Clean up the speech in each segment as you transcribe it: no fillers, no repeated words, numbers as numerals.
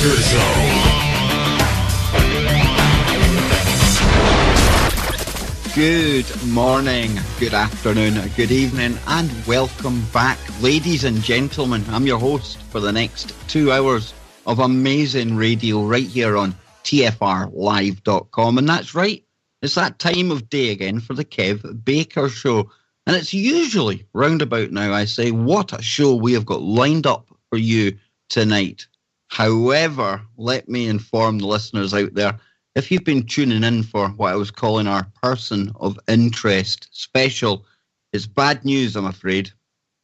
Danger Zone. Good morning, good afternoon, good evening, and welcome back, ladies and gentlemen. I'm your host for the next 2 hours of amazing radio right here on TFRlive.com. And that's right, it's that time of day again for the Kev Baker Show. And it's usually roundabout now I say, what a show we have got lined up for you tonight. However, let me inform the listeners out there, if you've been tuning in for what I was calling our Person of Interest special, it's bad news, I'm afraid.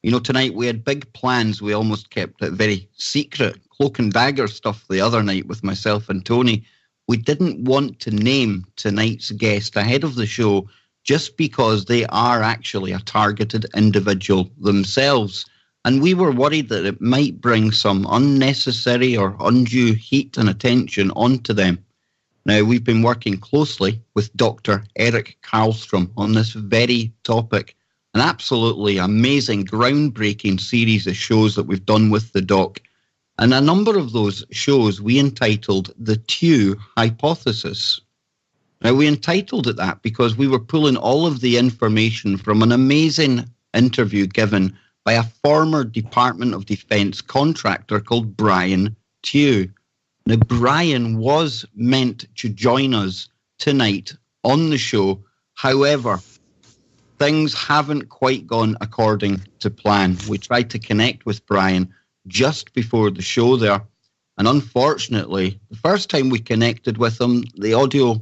You know, tonight we had big plans. We almost kept it very secret, cloak and dagger stuff the other night with myself and Tony. We didn't want to name tonight's guest ahead of the show just because they are actually a targeted individual themselves. And we were worried that it might bring some unnecessary or undue heat and attention onto them. Now, we've been working closely with Dr. Eric Karlstrom on this very topic, an absolutely amazing, groundbreaking series of shows that we've done with the doc. And a number of those shows we entitled the Tew Hypothesis. Now, we entitled it that because we were pulling all of the information from an amazing interview given by a former Department of Defense contractor called Brian Tew. Now, Brian was meant to join us tonight on the show. However, things haven't quite gone according to plan. We tried to connect with Brian just before the show there. And unfortunately, the first time we connected with him, the audio,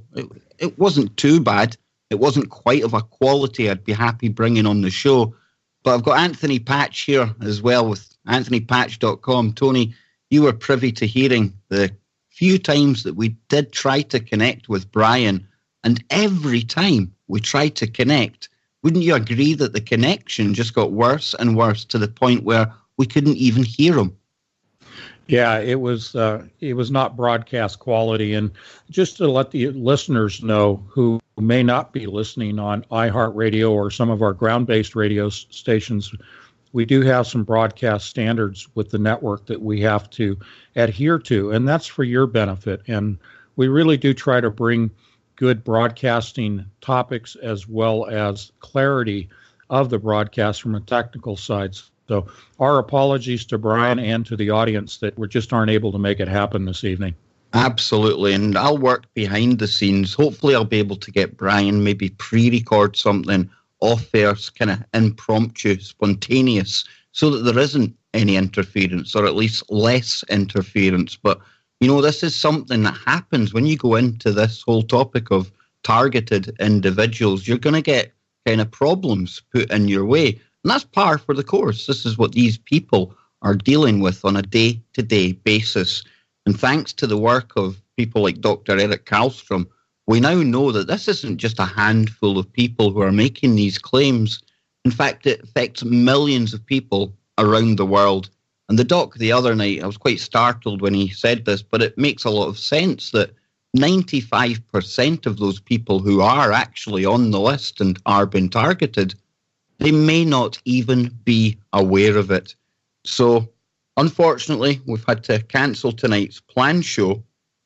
it wasn't too bad. It wasn't quite of a quality I'd be happy bringing on the show. But I've got Anthony Patch here as well with anthonypatch.com. Tony, you were privy to hearing the few times that we did try to connect with Brian, and every time we tried to connect, wouldn't you agree that the connection just got worse and worse to the point where we couldn't even hear him? Yeah, it was not broadcast quality. And just to let the listeners know who may not be listening on iHeartRadio or some of our ground-based radio stations, we do have some broadcast standards with the network that we have to adhere to, and that's for your benefit. And we really do try to bring good broadcasting topics as well as clarity of the broadcast from a technical side. So our apologies to Brian and to the audience that we just aren't able to make it happen this evening. Absolutely, and I'll work behind the scenes. Hopefully I'll be able to get Brian, maybe pre-record something off air, kind of impromptu, spontaneous, so that there isn't any interference, or at least less interference. But, you know, this is something that happens when you go into this whole topic of targeted individuals. You're going to get kind of problems put in your way. And that's par for the course. This is what these people are dealing with on a day-to-day basis. And thanks to the work of people like Dr. Eric Karlstrom, we now know that this isn't just a handful of people who are making these claims. In fact, it affects millions of people around the world. And the doc the other night, I was quite startled when he said this, but it makes a lot of sense that 95% of those people who are actually on the list and are being targeted, they may not even be aware of it. So, unfortunately, we've had to cancel tonight's planned show,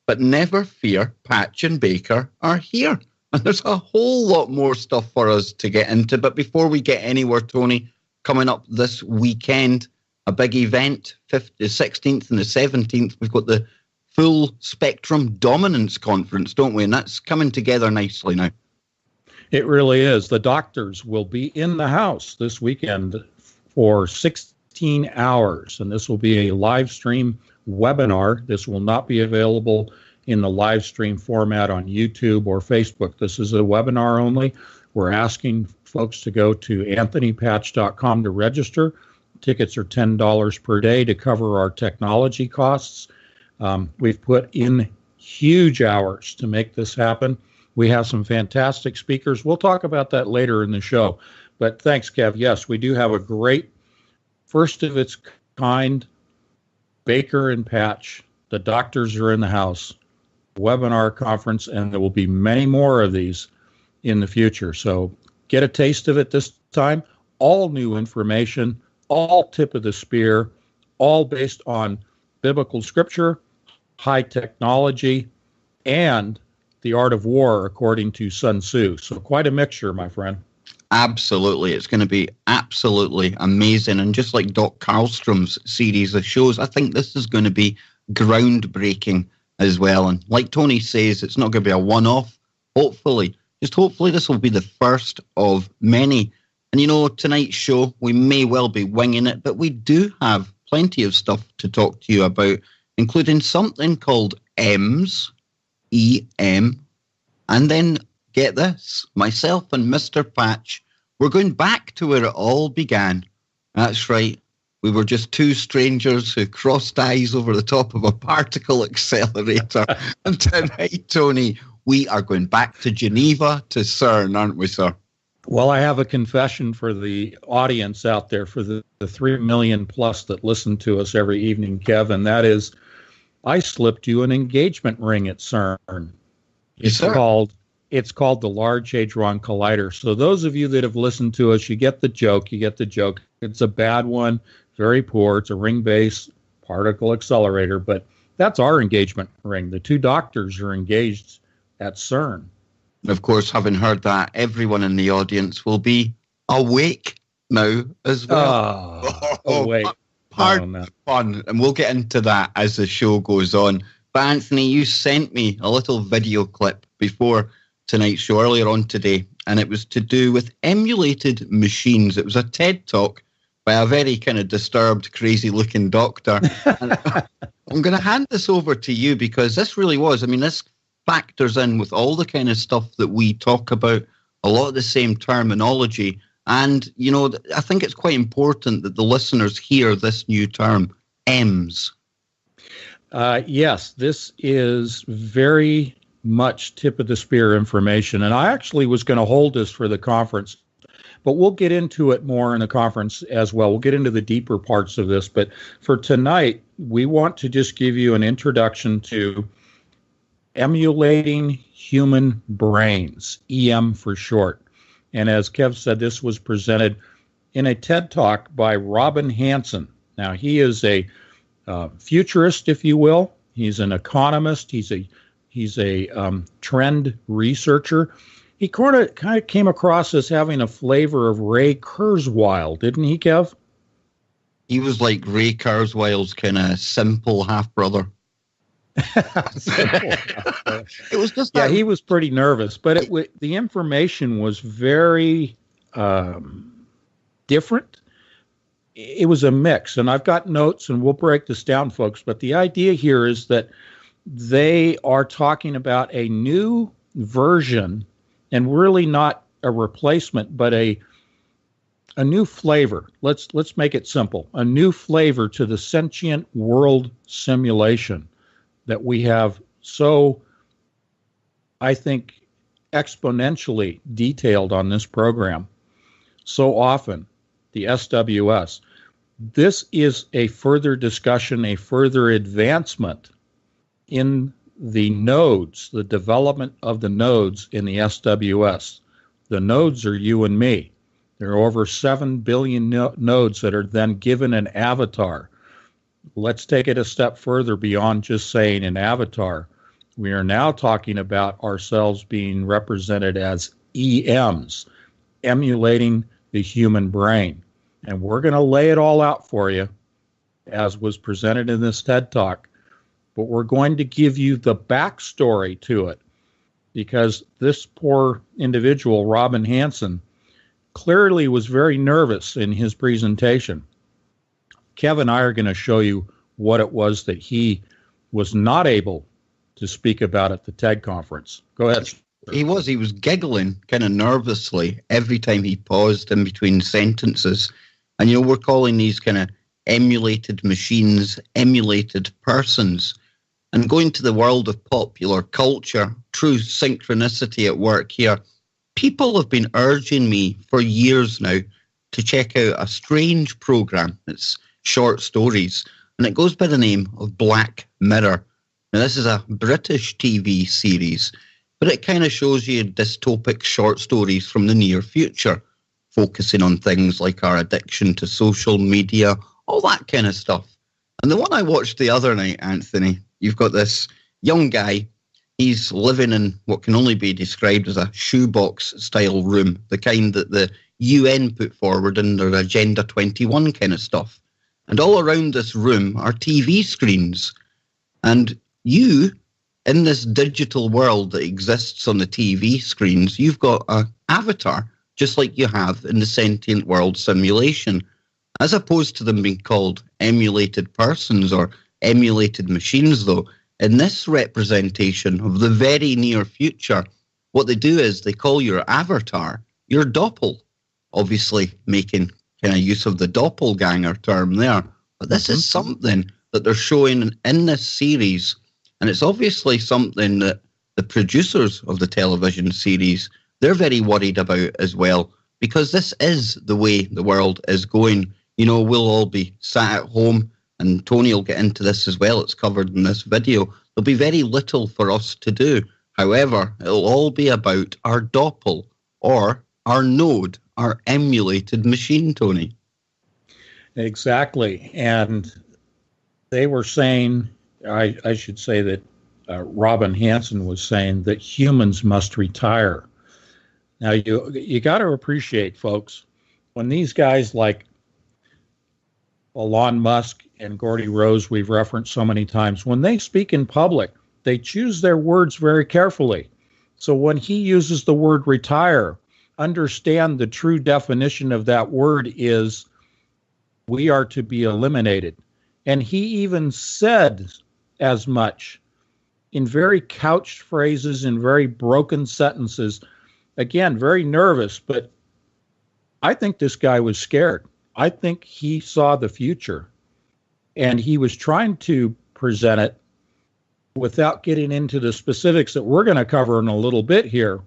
but never fear, Patch and Baker are here. And there's a whole lot more stuff for us to get into. But before we get anywhere, Tony, coming up this weekend, a big event, the 16th and the 17th, we've got the Full Spectrum Dominance Conference, don't we? And that's coming together nicely now. It really is. The doctors will be in the house this weekend for 16 hours, and this will be a live stream webinar. This will not be available in the live stream format on YouTube or Facebook. This is a webinar only. We're asking folks to go to anthonypatch.com to register. Tickets are $10 per day to cover our technology costs. We've put in huge hours to make this happen. We have some fantastic speakers. We'll talk about that later in the show. But thanks, Kev. Yes, we do have a great, first of its kind, Baker and Patch, the doctors are in the house, webinar conference, and there will be many more of these in the future. So get a taste of it this time. All new information, all tip of the spear, all based on biblical scripture, high technology, and the art of war, according to Sun Tzu. So quite a mixture, my friend. Absolutely. It's going to be absolutely amazing. And just like Doc Karlstrom's series of shows, I think this is going to be groundbreaking as well. And like Tony says, it's not going to be a one-off. Hopefully this will be the first of many. And, you know, tonight's show, we may well be winging it, but we do have plenty of stuff to talk to you about, including something called EMS, E-M, and then get this, myself and Mr. Patch, we're going back to where it all began. That's right. We were just two strangers who crossed eyes over the top of a particle accelerator. And tonight, Tony, we are going back to Geneva, to CERN, aren't we, sir? Well, I have a confession for the audience out there, for the 3 million plus that listen to us every evening, Kev, and that is, I slipped you an engagement ring at CERN. It's called the Large Hadron Collider. So those of you that have listened to us, you get the joke. It's a bad one, very poor. It's a ring-based particle accelerator, but that's our engagement ring. The two doctors are engaged at CERN. Of course, having heard that, everyone in the audience will be awake now as well. Awake. Pardon the fun, and we'll get into that as the show goes on. But Anthony, you sent me a little video clip before tonight's show, earlier on today, and it was to do with emulated machines. It was a TED Talk by a very kind of disturbed, crazy-looking doctor. And I'm going to hand this over to you, because this really was, I mean, this factors in with all the kind of stuff that we talk about, a lot of the same terminology. And, you know, I think it's quite important that the listeners hear this new term, EMS. Yes, this is very much tip of the spear information. And I actually was going to hold this for the conference, but we'll get into it more in the conference as well. We'll get into the deeper parts of this. But for tonight, we want to just give you an introduction to emulating human brains, EM for short. And as Kev said, this was presented in a TED Talk by Robin Hanson. Now, he is a futurist, if you will. He's an economist. He's a trend researcher. He kind of came across as having a flavor of Ray Kurzweil, didn't he, Kev? He was like Ray Kurzweil's kind of simple half-brother. It was just that. Yeah, he was pretty nervous, but the information was very different. It was a mix, and I've got notes, and we'll break this down, folks. But the idea here is that they are talking about a new version, and really not a replacement, but a new flavor. Let's make it simple. A new flavor to the sentient world simulation that we have so, I think, exponentially detailed on this program so often, the SWS. This is a further discussion, a further advancement in the nodes, the development of the nodes in the SWS. The nodes are you and me. There are over 7 billion nodes that are then given an avatar. Let's take it a step further beyond just saying an avatar. We are now talking about ourselves being represented as EMs, emulating the human brain. And we're going to lay it all out for you, as was presented in this TED Talk. But we're going to give you the backstory to it, because this poor individual, Robin Hanson, clearly was very nervous in his presentation. Kevin and I are going to show you what it was that he was not able to speak about at the TED conference. Go ahead. He was giggling kind of nervously every time he paused in between sentences. And, you know, we're calling these kind of emulated machines, emulated persons. And going to the world of popular culture, true synchronicity at work here, people have been urging me for years now to check out a strange program. It's short stories, and it goes by the name of Black Mirror. Now, this is a British TV series, but it kind of shows you dystopic short stories from the near future, focusing on things like our addiction to social media, all that kind of stuff. And the one I watched the other night, Anthony, you've got this young guy. He's living in what can only be described as a shoebox-style room, the kind that the UN put forward in their Agenda 21 kind of stuff. And all around this room are TV screens. And you, in this digital world that exists on the TV screens, you've got an avatar, just like you have in the sentient world simulation. As opposed to them being called emulated persons or emulated machines, though, in this representation of the very near future, what they do is they call your avatar your doppel, obviously making kind of use of the doppelganger term there. But this is something that they're showing in this series, and it's obviously something that the producers of the television series, they're very worried about as well, because this is the way the world is going. You know, we'll all be sat at home, and Tony will get into this as well. It's covered in this video. There'll be very little for us to do. However, it'll all be about our doppel, or our node, our emulated machine, Tony. Exactly. And they were saying, I should say that Robin Hanson was saying that humans must retire. Now, you got to appreciate, folks, when these guys like Elon Musk and Gordy Rose, we've referenced so many times, when they speak in public, they choose their words very carefully. So when he uses the word retire, understand the true definition of that word is we are to be eliminated. And he even said as much in very couched phrases, in very broken sentences. Again, very nervous, but I think this guy was scared. I think he saw the future, and he was trying to present it without getting into the specifics that we're going to cover in a little bit here.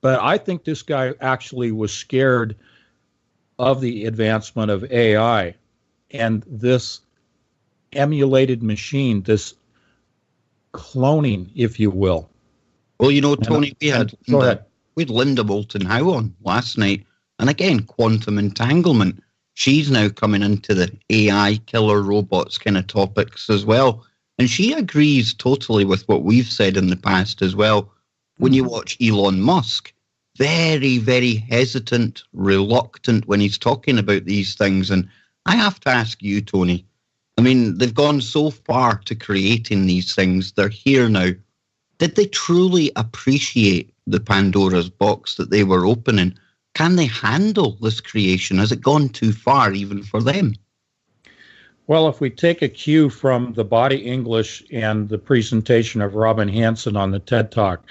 But I think this guy actually was scared of the advancement of AI and this emulated machine, this cloning, if you will. Well, you know, Tony, we had Linda Moulton Howe on last night. And again, quantum entanglement. She's now coming into the AI killer robots kind of topics as well. And she agrees totally with what we've said in the past as well. When you watch Elon Musk, very, very hesitant, reluctant when he's talking about these things. And I have to ask you, Tony, I mean, they've gone so far to creating these things. They're here now. Did they truly appreciate the Pandora's box that they were opening? Can they handle this creation? Has it gone too far even for them? Well, if we take a cue from the body English and the presentation of Robin Hanson on the TED Talk,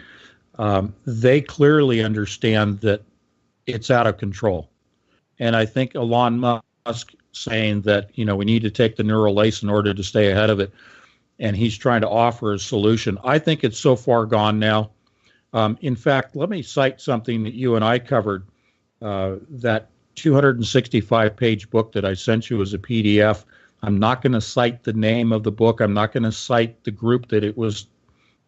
they clearly understand that it's out of control. And I think Elon Musk saying that, you know, we need to take the neural lace in order to stay ahead of it, and he's trying to offer a solution. I think it's so far gone now. In fact, let me cite something that you and I covered. That 265-page book that I sent you as a PDF. I'm not going to cite the name of the book. I'm not going to cite the group that it was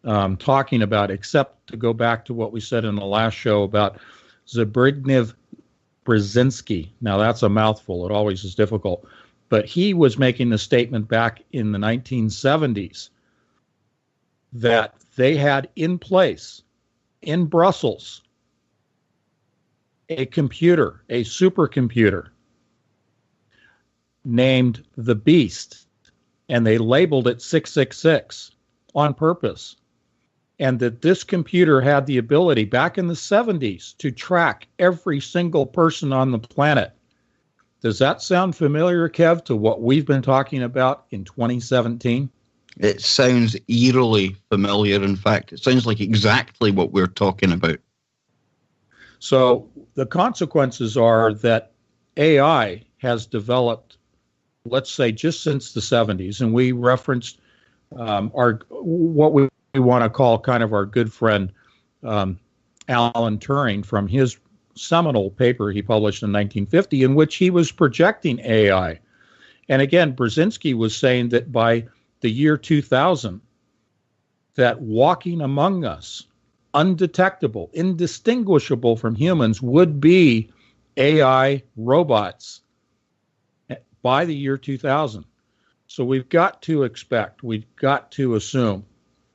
talking about, except to go back to what we said in the last show about Zbigniew Brzezinski. Now, that's a mouthful. It always is difficult. But he was making the statement back in the 1970s that they had in place in Brussels a computer, a supercomputer named the Beast, and they labeled it 666 on purpose. And that this computer had the ability back in the 70s to track every single person on the planet. Does that sound familiar, Kev, to what we've been talking about in 2017? It sounds eerily familiar. In fact, it sounds like exactly what we're talking about. So the consequences are that AI has developed, let's say, just since the 70s, and we referenced what we want to call kind of our good friend Alan Turing from his seminal paper he published in 1950, in which he was projecting AI. And again, Brzezinski was saying that by the year 2000, that walking among us, undetectable, indistinguishable from humans, would be AI robots by the year 2000. So we've got to expect, we've got to assume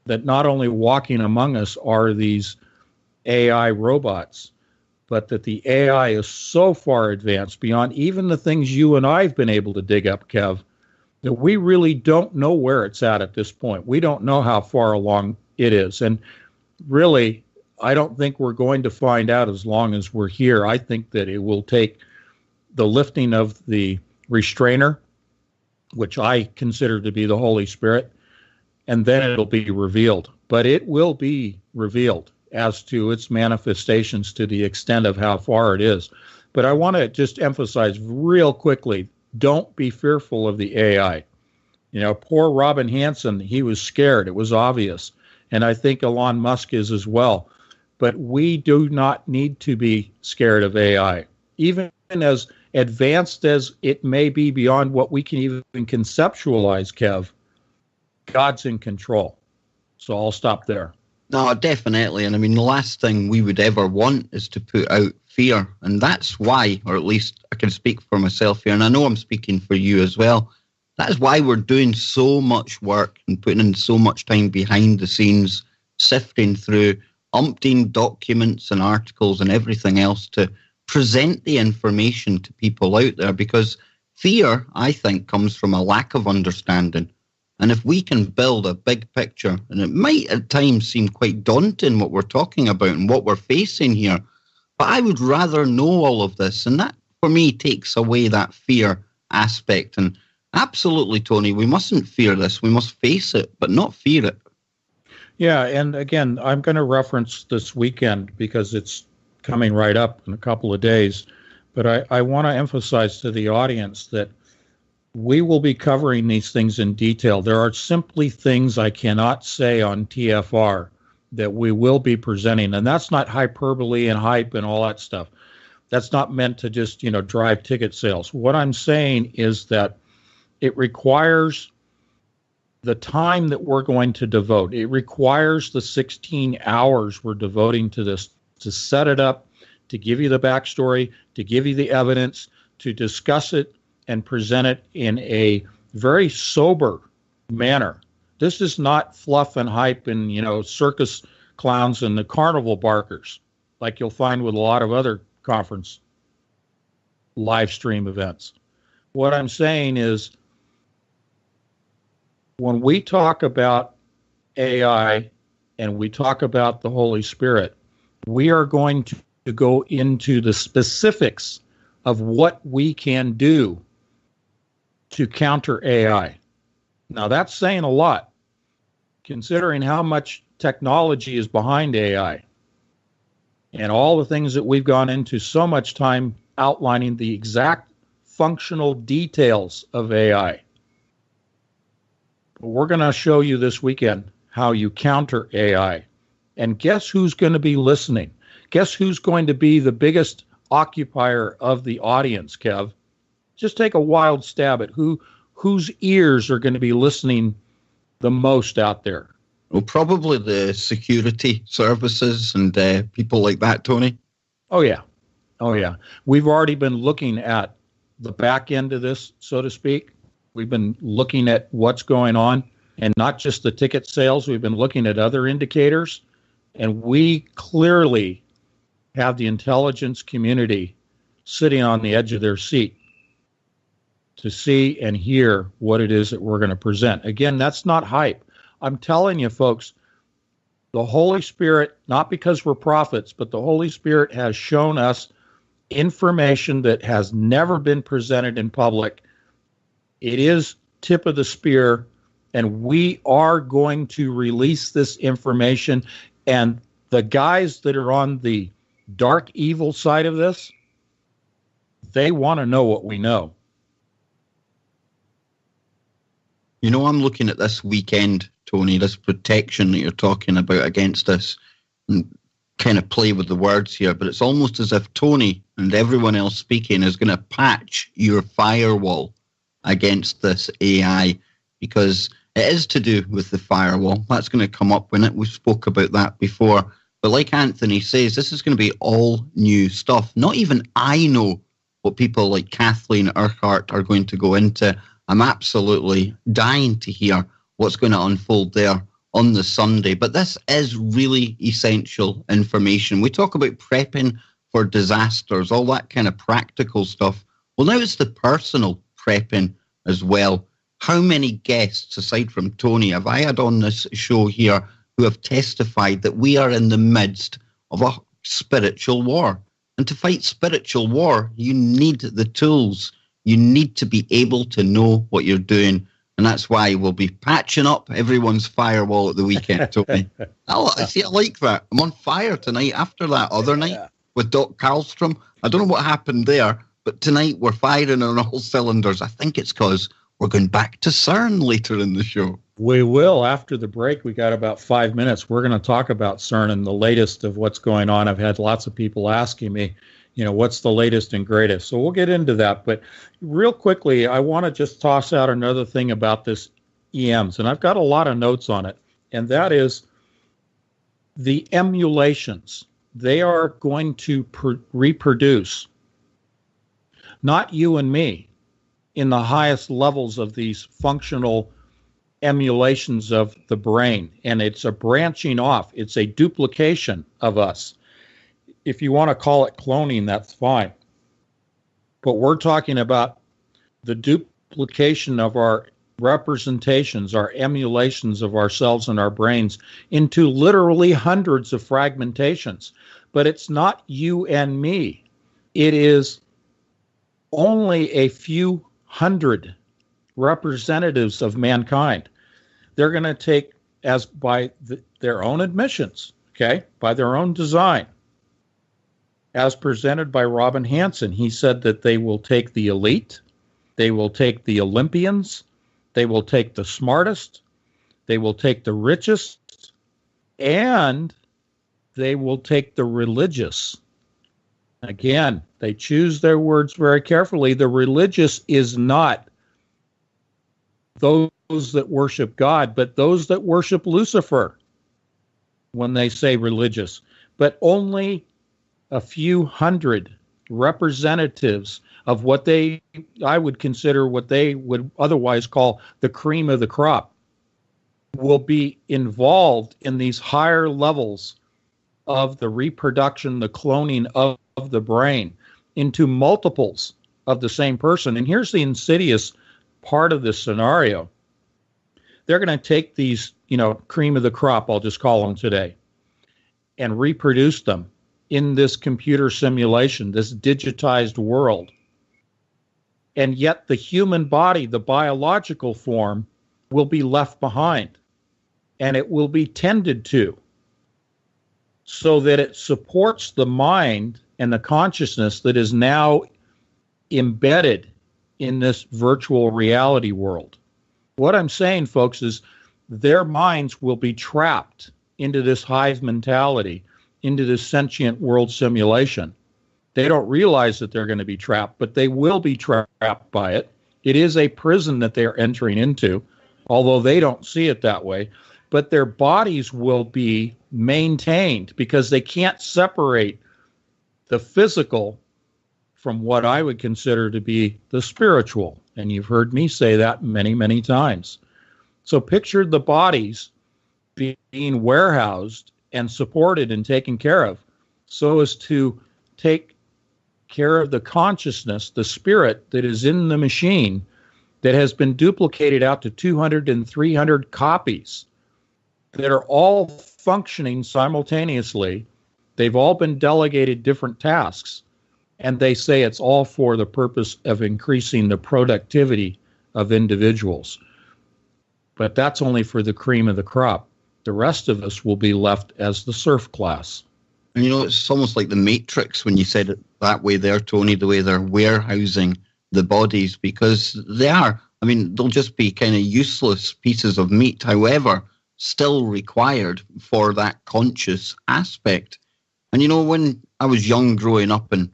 that not only walking among us are these AI robots, but that the AI is so far advanced beyond even the things you and I have been able to dig up, Kev, that we really don't know where it's at this point. We don't know how far along it is. And really, I don't think we're going to find out as long as we're here. I think that it will take the lifting of the restrainer, which I consider to be the Holy Spirit, and then it'll be revealed. But it will be revealed as to its manifestations to the extent of how far it is. But I want to just emphasize real quickly, don't be fearful of the AI. You know, poor Robin Hanson, he was scared. It was obvious. And I think Elon Musk is as well. But we do not need to be scared of AI. Even as advanced as it may be beyond what we can even conceptualize, Kev, God's in control. So I'll stop there. No, definitely. And I mean, the last thing we would ever want is to put out fear. And that's why, or at least I can speak for myself here, and I know I'm speaking for you as well, that is why we're doing so much work and putting in so much time behind the scenes, sifting through umpteen documents and articles and everything else to present the information to people out there, because fear, I think, comes from a lack of understanding. And if we can build a big picture, and it might at times seem quite daunting what we're talking about and what we're facing here, but I would rather know all of this. And that, for me, takes away that fear aspect. And absolutely, Tony, we mustn't fear this. We must face it, but not fear it. Yeah, and again, I'm going to reference this weekend because it's coming right up in a couple of days. But I want to emphasize to the audience that we will be covering these things in detail. There are simply things I cannot say on TFR that we will be presenting. And that's not hyperbole and hype and all that stuff. That's not meant to just, drive ticket sales. What I'm saying is that it requires the time that we're going to devote. It requires the 16 hours we're devoting to this, to set it up, to give you the backstory, to give you the evidence, to discuss it and present it in a very sober manner. This is not fluff and hype and, circus clowns and the carnival barkers, like you'll find with a lot of other conference live stream events. What I'm saying is, when we talk about AI and we talk about the Holy Spirit, we are going to go into the specifics of what we can do to counter AI. Now, that's saying a lot, considering how much technology is behind AI and all the things that we've gone into so much time outlining the exact functional details of AI. But we're going to show you this weekend how you counter AI. And guess who's going to be listening? Guess who's going to be the biggest occupier of the audience, Kev? Just take a wild stab at whose ears are going to be listening the most out there. Well, probably the security services and people like that, Tony. Oh, yeah. We've already been looking at the back end of this, so to speak. We've been looking at what's going on, and not just the ticket sales. We've been looking at other indicators, and we clearly have the intelligence community sitting on the edge of their seat to see and hear what it is that we're going to present. Again, that's not hype. I'm telling you, folks, the Holy Spirit, not because we're prophets, but the Holy Spirit has shown us information that has never been presented in public. It is tip of the spear, and we are going to release this information. And the guys that are on the dark evil side of this, they want to know what we know. I'm looking at this weekend, Tony, this protection that you're talking about against us, and kind of play with the words here, but it's almost as if Tony and everyone else speaking is going to patch your firewall against this AI, because it is to do with the firewall. That's going to come up when we spoke about that before. But like Anthony says, this is going to be all new stuff. Not even I know what people like Kathleen Urquhart are going to go into. I'm absolutely dying to hear what's going to unfold there on the Sunday. But this is really essential information. We talk about prepping for disasters, all that kind of practical stuff. Well, now it's the personal prepping as well. How many guests, aside from Tony, have I had on this show here who have testified that we are in the midst of a spiritual war? And to fight spiritual war, you need the tools. You need to be able to know what you're doing. And that's why we'll be patching up everyone's firewall at the weekend, Tony. I like that. I'm on fire tonight after that other night with Doc Karlstrom. I don't know what happened there, but tonight we're firing on all cylinders. I think it's because we're going back to CERN later in the show. We will. After the break, we got about 5 minutes. We're going to talk about CERN and the latest of what's going on. I've had lots of people asking me, what's the latest and greatest? So we'll get into that. But real quickly, I want to just toss out another thing about this EMs. And I've got a lot of notes on it. And that is the emulations. They are going to reproduce, not you and me, in the highest levels of these functional emulations of the brain. And it's a branching off. It's a duplication of us. If you want to call it cloning, that's fine. But we're talking about the duplication of our representations, our emulations of ourselves and our brains into literally hundreds of fragmentations. But it's not you and me. It is only a few hundred representatives of mankind. They're going to take, as by their own admissions, by their own design, as presented by Robin Hanson. He said that they will take the elite, they will take the Olympians, they will take the smartest, they will take the richest, and they will take the religious. Again, they choose their words very carefully. The religious is not those that worship God, but those that worship Lucifer when they say religious. But only a few hundred representatives of what I would consider what they would otherwise call the cream of the crop will be involved in these higher levels of the reproduction, the cloning of the brain into multiples of the same person. And here's the insidious part of this scenario. They're going to take these, cream of the crop, I'll just call them today, and reproduce them in this computer simulation, this digitized world. And yet the human body, the biological form, will be left behind. And it will be tended to so that it supports the mind and the consciousness that is now embedded in this virtual reality world. What I'm saying, folks, is their minds will be trapped into this hive mentality, into this sentient world simulation. They don't realize that they're going to be trapped, but they will be trapped by it. It is a prison that they're entering into, although they don't see it that way. But their bodies will be maintained because they can't separate the physical from what I would consider to be the spiritual. And you've heard me say that many, many times. So picture the bodies being warehoused and supported and taken care of so as to take care of the consciousness, the spirit that is in the machine that has been duplicated out to 200 and 300 copies that are all functioning simultaneously. They've all been delegated different tasks, and they say it's all for the purpose of increasing the productivity of individuals. But that's only for the cream of the crop. The rest of us will be left as the serf class. And it's almost like the Matrix when you said it that way there, Tony, the way they're warehousing the bodies, because they are. They'll just be kind of useless pieces of meat, however, still required for that conscious aspect. And when I was young growing up and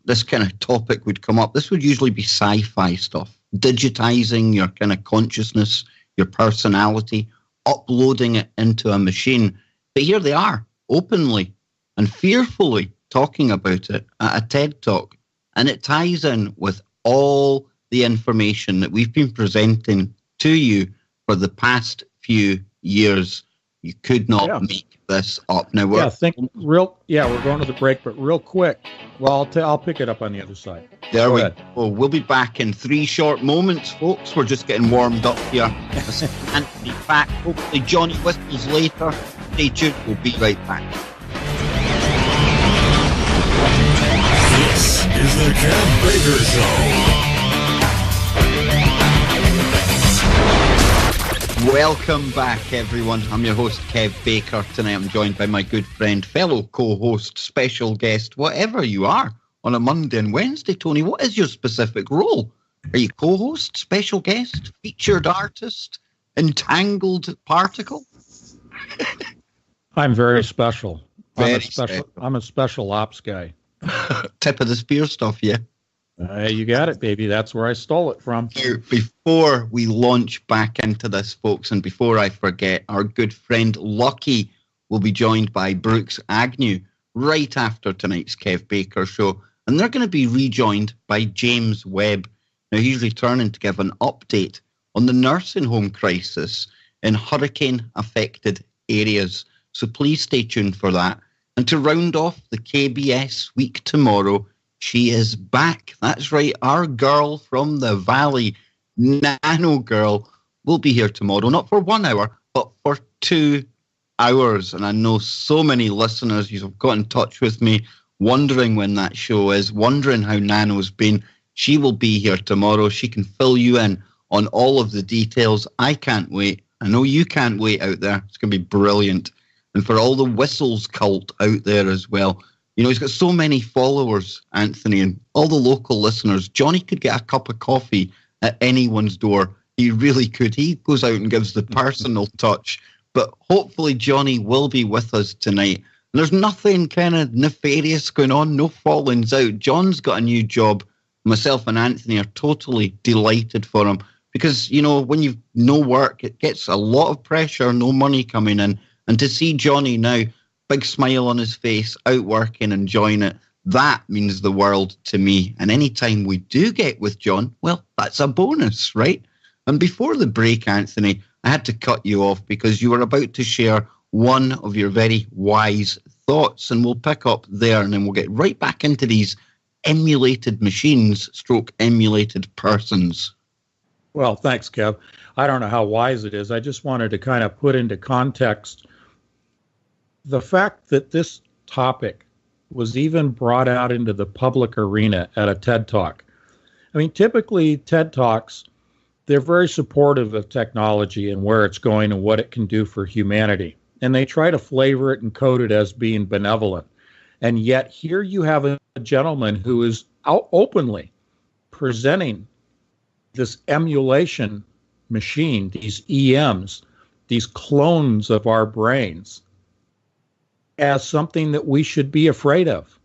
this kind of topic would come up, this would usually be sci-fi stuff, digitizing your kind of consciousness, your personality, uploading it into a machine. But here they are, openly and fearfully talking about it at a TED Talk. And it ties in with all the information that we've been presenting to you for the past few years. You could not make this up. Now we're we're going to the break, but real quick. Well, I'll pick it up on the other side. There we go. We'll be back in 3 short moments, folks. We're just getting warmed up here. And be back. Hopefully Johnny whistles later. Stay tuned. We'll be right back. This is the Kev Baker Show. Welcome back, everyone. I'm your host, Kev Baker. Tonight I'm joined by my good friend, fellow co-host, special guest, whatever you are, on a Monday and Wednesday. Tony, what is your specific role? Are you co-host, special guest, featured artist, entangled particle? I'm very special. Very special. I'm a special ops guy. Tip of the spear stuff, yeah. You got it, baby. That's where I stole it from. Now, before we launch back into this, folks, and before I forget, our good friend Lucky will be joined by Brooks Agnew right after tonight's Kev Baker Show, and they're going to be rejoined by James Webb. Now, he's returning to give an update on the nursing home crisis in hurricane-affected areas. So please stay tuned for that. And to round off the KBS week tomorrow, she is back. That's right. Our girl from the valley, Nano Girl, will be here tomorrow, not for 1 hour, but for 2 hours. And I know so many listeners who've got in touch with me, wondering when that show is, wondering how Nano's been. She will be here tomorrow. She can fill you in on all of the details. I can't wait. I know you can't wait out there. It's going to be brilliant. And for all the whistles cult out there as well. You know, he's got so many followers, Anthony, and all the local listeners. Johnny could get a cup of coffee at anyone's door. He really could. He goes out and gives the personal touch. But hopefully Johnny will be with us tonight. And there's nothing kind of nefarious going on, no fallings out. John's got a new job. Myself and Anthony are totally delighted for him. Because, you know, when you've no work, it gets a lot of pressure, no money coming in. And to see Johnny now, big smile on his face, out working, enjoying it, that means the world to me. And any time we do get with John, well, that's a bonus, right? And before the break, Anthony, I had to cut you off because you were about to share one of your very wise thoughts, and we'll pick up there and then we'll get right back into these emulated machines / emulated persons. Well, thanks, Kev. I don't know how wise it is. I just wanted to kind of put into context the fact that this topic was even brought out into the public arena at a TED Talk. I mean, typically TED Talks, they're very supportive of technology and where it's going and what it can do for humanity. And they try to flavor it and code it as being benevolent. And yet here you have a gentleman who is out openly presenting this emulation machine, these EMs, these clones of our brains, as something that we should be afraid of.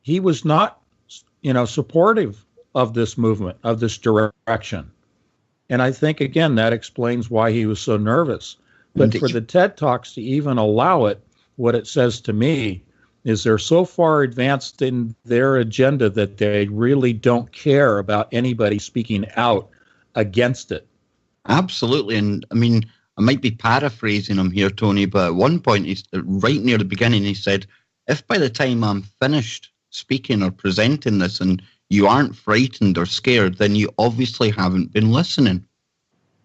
He was not, supportive of this movement, of this direction. And I think, again, that explains why he was so nervous. But for the TED Talks to even allow it, what it says to me is they're so far advanced in their agenda that they really don't care about anybody speaking out against it. Absolutely. And I mean, I might be paraphrasing him here, Tony, but at one point, he's right near the beginning, he said, if by the time I'm finished speaking or presenting this and you aren't frightened or scared, then you obviously haven't been listening.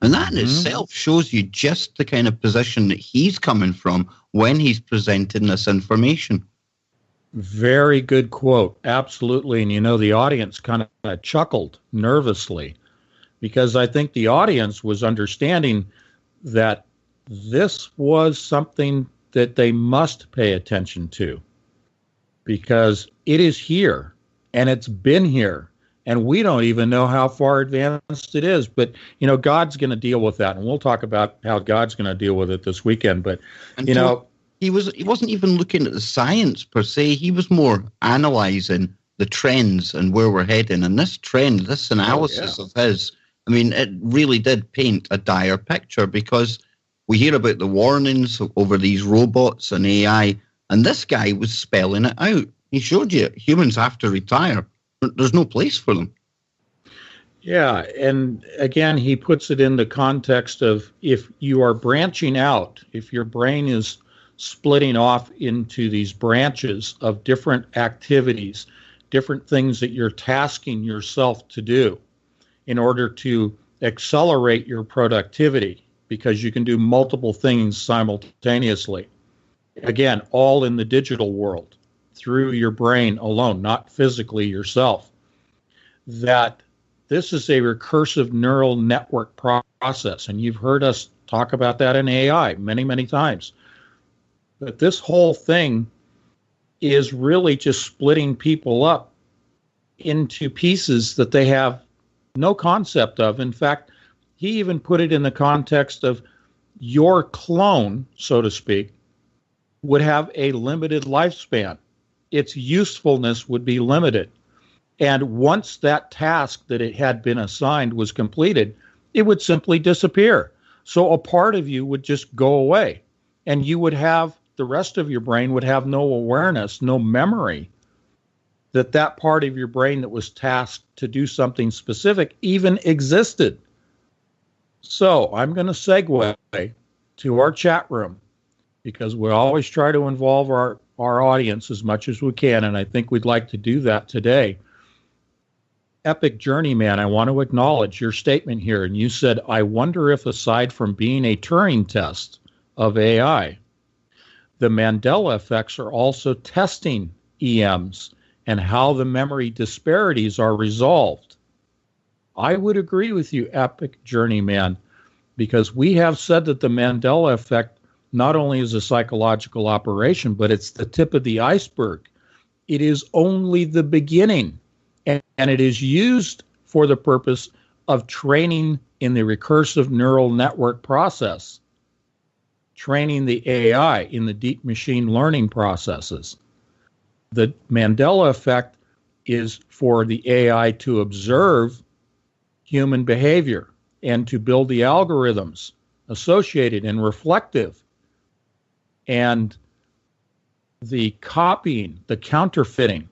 And that in itself shows you just the kind of position that he's coming from when he's presenting this information. Very good quote. Absolutely. And, the audience kind of chuckled nervously because I think the audience was understanding that this was something that they must pay attention to because it is here and it's been here and we don't even know how far advanced it is. But, God's going to deal with that. And we'll talk about how God's going to deal with it this weekend. But, he wasn't even looking at the science per se. He was more analyzing the trends and where we're heading. And this trend, this analysis of his, I mean, it really did paint a dire picture because we hear about the warnings over these robots and AI, and this guy was spelling it out. He showed you humans have to retire. There's no place for them. Yeah, and again, he puts it in the context of if you are branching out, if your brain is splitting off into these branches of different activities, different things that you're tasking yourself to do in order to accelerate your productivity, because you can do multiple things simultaneously. Again, all in the digital world through your brain alone, not physically yourself. That this is a recursive neural network process. And you've heard us talk about that in AI many, many times. But this whole thing is really just splitting people up into pieces that they have no concept of. In fact, he even put it in the context of your clone, so to speak, would have a limited lifespan. Its usefulness would be limited. And once that task that it had been assigned was completed, it would simply disappear. So a part of you would just go away, and you would have, the rest of your brain would have no awareness, no memory that that part of your brain that was tasked to do something specific even existed. So I'm going to segue to our chat room, because we always try to involve our audience as much as we can, and I think we'd like to do that today. Epic Journeyman, I want to acknowledge your statement here. And you said, I wonder if aside from being a Turing test of AI, the Mandela effects are also testing EMs and how the memory disparities are resolved. I would agree with you, Epic Journeyman, because we have said that the Mandela effect not only is a psychological operation, but it's the tip of the iceberg. It is only the beginning. And it is used for the purpose of training in the recursive neural network process, training the AI in the deep machine learning processes. The Mandela effect is for the AI to observe human behavior and to build the algorithms associated and reflective, and the copying, the counterfeiting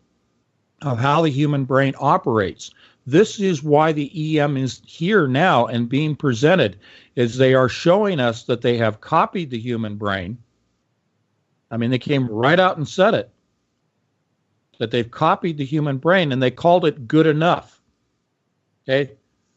of how the human brain operates. This is why the EM is here now and being presented, is they are showing us that they have copied the human brain. I mean, they came right out and said it, that they've copied the human brain, and they called it good enough. Okay?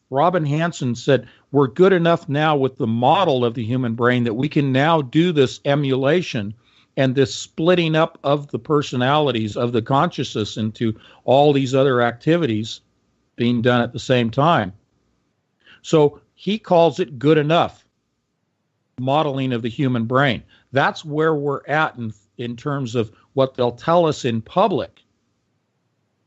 Robin Hanson said, we're good enough now with the model of the human brain that we can now do this emulation and this splitting up of the personalities of the consciousness into all these other activities being done at the same time. So he calls it good enough modeling of the human brain. That's where we're at in terms of what they'll tell us in public.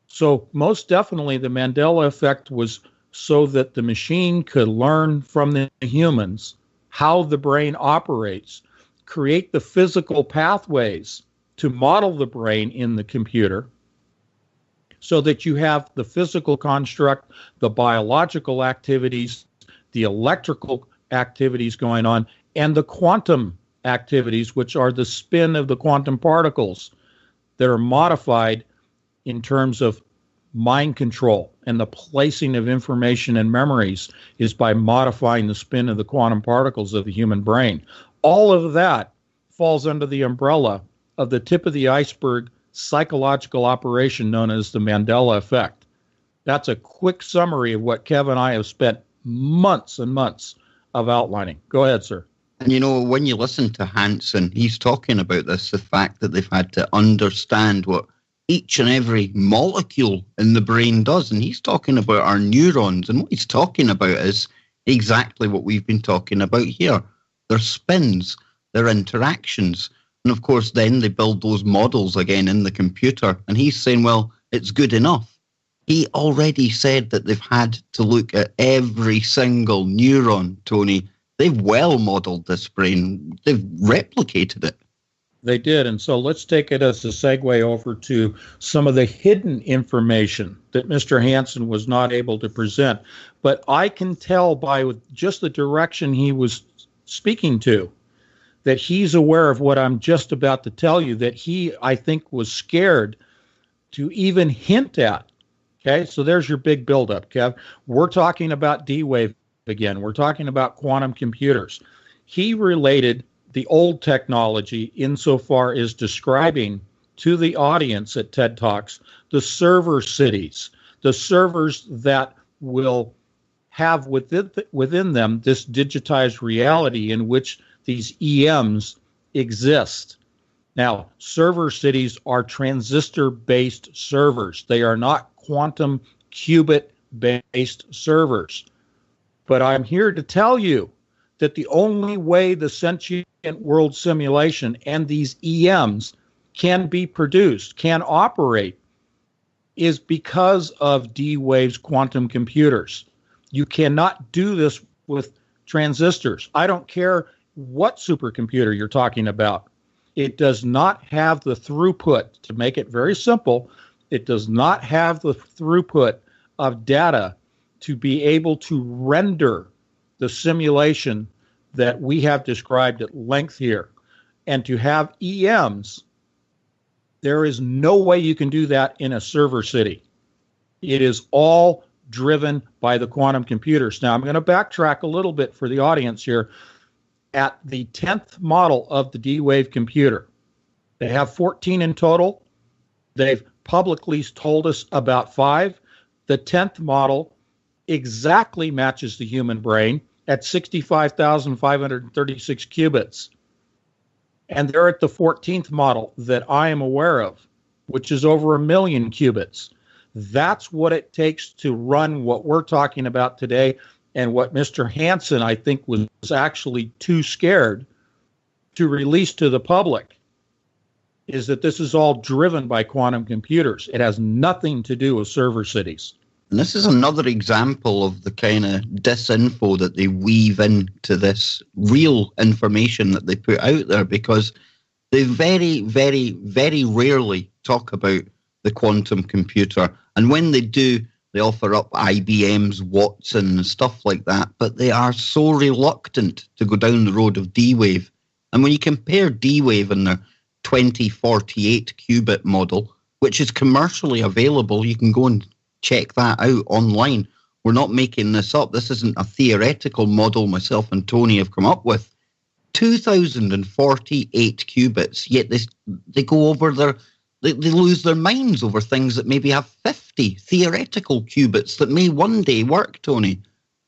So most definitely the Mandela effect was so that the machine could learn from the humans how the brain operates, create the physical pathways to model the brain in the computer so that you have the physical construct, the biological activities, the electrical activities going on, and the quantum activities, which are the spin of the quantum particles that are modified in terms of mind control, and the placing of information and memories is by modifying the spin of the quantum particles of the human brain. All of that falls under the umbrella of the tip of the iceberg psychological operation known as the Mandela effect. That's a quick summary of what Kev and I have spent months and months of outlining. Go ahead, sir. And you know, when you listen to Hansen, he's talking about this, the fact that they've had to understand what each and every molecule in the brain does. And he's talking about our neurons. And what he's talking about is exactly what we've been talking about here. Their spins, their interactions. And of course, then they build those models again in the computer. And he's saying, well, it's good enough. He already said that they've had to look at every single neuron, Tony. They've well modeled this brain. They've replicated it. They did. And so let's take it as a segue over to some of the hidden information that Mr. Hansen was not able to present. But I can tell by just the direction he was speaking to that he's aware of what I'm just about to tell you, that he, I think, was scared to even hint at. Okay, so there's your big buildup, Kev. We're talking about D-Wave again. We're talking about quantum computers. He related the old technology insofar as describing to the audience at TED Talks the server cities, the servers that will have within them this digitized reality in which these EMs exist. Now, server cities are transistor-based servers. They are not quantum qubit-based servers. But I'm here to tell you that the only way the sentient world simulation and these EMs can be produced, can operate, is because of D-Wave's quantum computers. You cannot do this with transistors. I don't care what supercomputer you're talking about. It does not have the throughput, to make it very simple, it does not have the throughput of data to be able to render the simulation that we have described at length here. And to have EMs, there is no way you can do that in a server city. It is all driven by the quantum computers. Now, I'm going to backtrack a little bit for the audience here. At the 10th model of the D-Wave computer, they have 14 in total. They've publicly told us about 5. The 10th model exactly matches the human brain at 65,536 qubits. And they're at the 14th model that I am aware of, which is over 1 million qubits. That's what it takes to run what we're talking about today, and what Mr. Hansen, I think, was actually too scared to release to the public, is that this is all driven by quantum computers. It has nothing to do with server cities. And this is another example of the kind of disinfo that they weave into this real information that they put out there, because they very, very, very rarely talk about the quantum computer. And when they do, they offer up IBM's Watson and stuff like that, but they are so reluctant to go down the road of D-Wave. And when you compare D-Wave and their 2048 qubit model, which is commercially available, you can go and check that out online. We're not making this up. This isn't a theoretical model myself and Tony have come up with. 2048 qubits, yet they go over they lose their minds over things that maybe have 50 theoretical qubits that may one day work, Tony.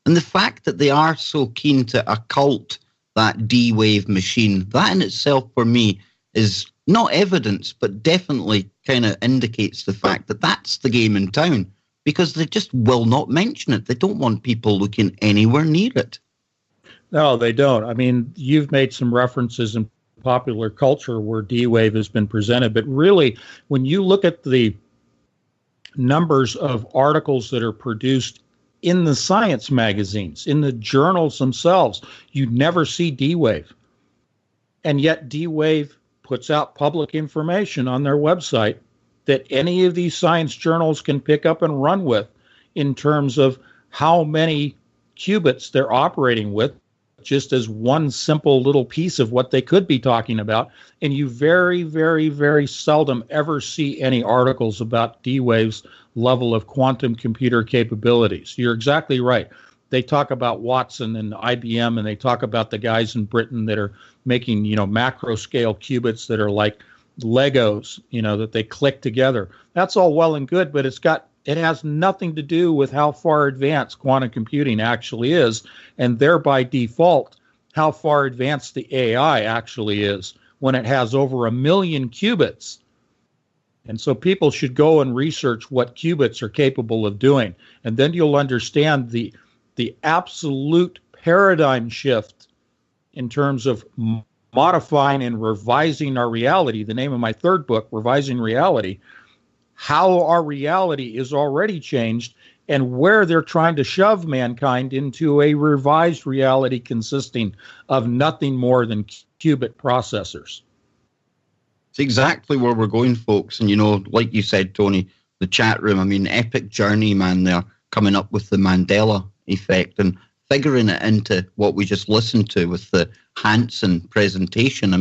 And the fact that they are so keen to occult that D-Wave machine, that in itself for me is not evidence, but definitely kind of indicates the fact that that's the game in town, because they just will not mention it. They don't want people looking anywhere near it. No, they don't. I mean, you've made some references in popular culture where D-Wave has been presented, but really, when you look at the numbers of articles that are produced in the science magazines, in the journals themselves, you never see D-Wave. And yet D-Wave puts out public information on their website that any of these science journals can pick up and run with in terms of how many qubits they're operating with, just as one simple little piece of what they could be talking about. And you very, very, very seldom ever see any articles about D-Wave's level of quantum computer capabilities. You're exactly right. They talk about Watson and IBM, and they talk about the guys in Britain that are making, macro scale qubits that are like Legos, that they click together. That's all well and good, but it has nothing to do with how far advanced quantum computing actually is, and thereby default how far advanced the AI actually is when it has over 1 million qubits. And so people should go and research what qubits are capable of doing, and then you'll understand the absolute paradigm shift in terms of modifying and revising our reality. The name of my third book, Revising Reality, how our reality is already changed and where they're trying to shove mankind into a revised reality consisting of nothing more than qubit processors. It's exactly where we're going, folks. And, like you said, Tony, the chat room, epic journey, man, they're coming up with the Mandela effect and figuring it into what we just listened to with the Hansen presentation.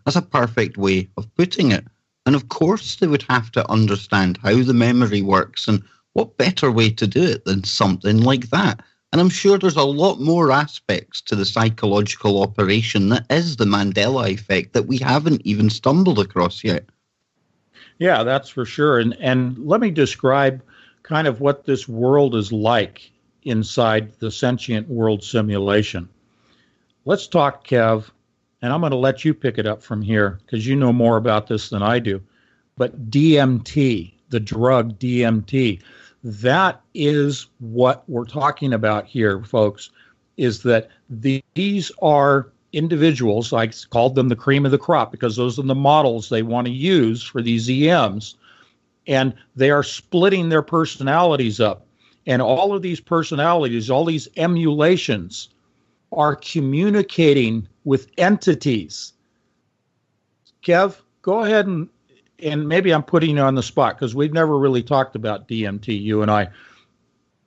That's a perfect way of putting it. And of course, they would have to understand how the memory works and what better way to do it than something like that? And I'm sure there's a lot more aspects to the psychological operation that is the Mandela effect that we haven't even stumbled across yet. Yeah, that's for sure. And let me describe kind of what this world is like inside the sentient world simulation. Let's talk, Kev, and I'm going to let you pick it up from here because you know more about this than I do. But DMT, the drug DMT, that is what we're talking about here, folks, is that these are individuals, I called them the cream of the crop because those are the models they want to use for these EMs, and they are splitting their personalities up. And all of these personalities, all these emulations are communicating with entities. Kev, go ahead and maybe I'm putting you on the spot because we've never really talked about DMT, you and I.